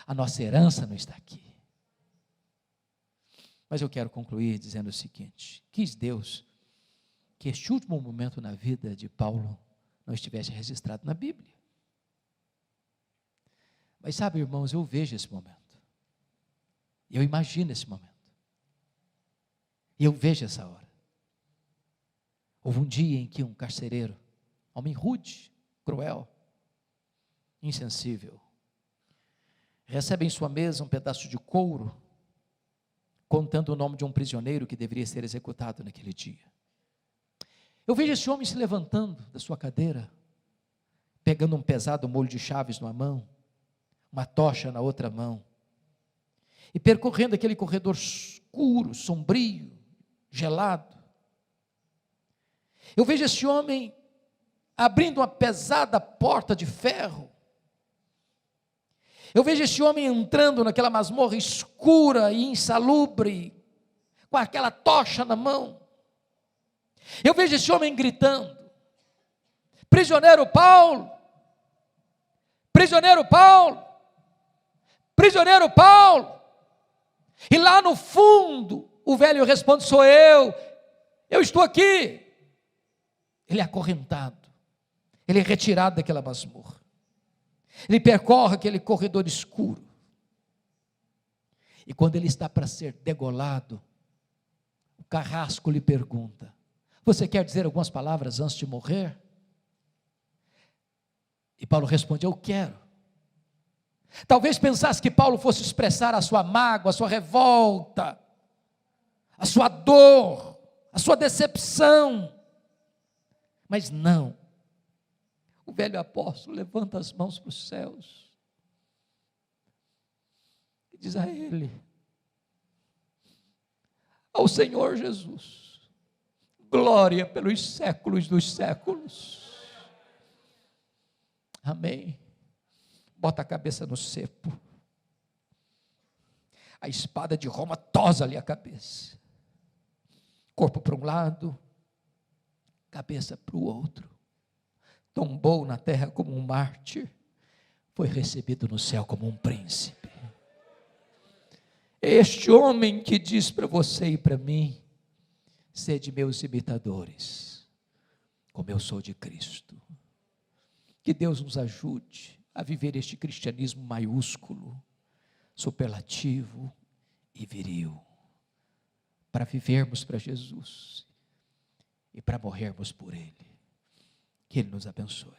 A nossa herança não está aqui. Mas eu quero concluir dizendo o seguinte: quis Deus que este último momento na vida de Paulo não estivesse registrado na Bíblia. Mas sabe, irmãos, eu vejo esse momento, eu imagino esse momento, e eu vejo essa hora. Houve um dia em que um carcereiro, homem rude, cruel, insensível, recebe em sua mesa um pedaço de couro, contando o nome de um prisioneiro que deveria ser executado naquele dia. Eu vejo esse homem se levantando da sua cadeira, pegando um pesado molho de chaves numa mão, uma tocha na outra mão, e percorrendo aquele corredor escuro, sombrio, gelado. Eu vejo esse homem abrindo uma pesada porta de ferro. Eu vejo esse homem entrando naquela masmorra escura e insalubre, com aquela tocha na mão. Eu vejo esse homem gritando: prisioneiro Paulo, prisioneiro Paulo, prisioneiro Paulo. E lá no fundo, o velho responde: sou eu estou aqui. Ele é acorrentado, ele é retirado daquela masmorra, ele percorre aquele corredor escuro, e quando ele está para ser degolado, o carrasco lhe pergunta: você quer dizer algumas palavras antes de morrer? E Paulo responde: eu quero. Talvez pensasse que Paulo fosse expressar a sua mágoa, a sua revolta, a sua dor, a sua decepção, mas não. O velho apóstolo levanta as mãos para os céus e diz a ele: ao Senhor Jesus, glória pelos séculos dos séculos. Amém. Bota a cabeça no cepo. A espada de Roma tosa-lhe a cabeça. Corpo para um lado, cabeça para o outro. Tombou na terra como um mártir, foi recebido no céu como um príncipe. Este homem que diz para você e para mim: sede meus imitadores, como eu sou de Cristo. Que Deus nos ajude a viver este cristianismo maiúsculo, superlativo e viril, para vivermos para Jesus e para morrermos por Ele. Que Ele nos abençoe.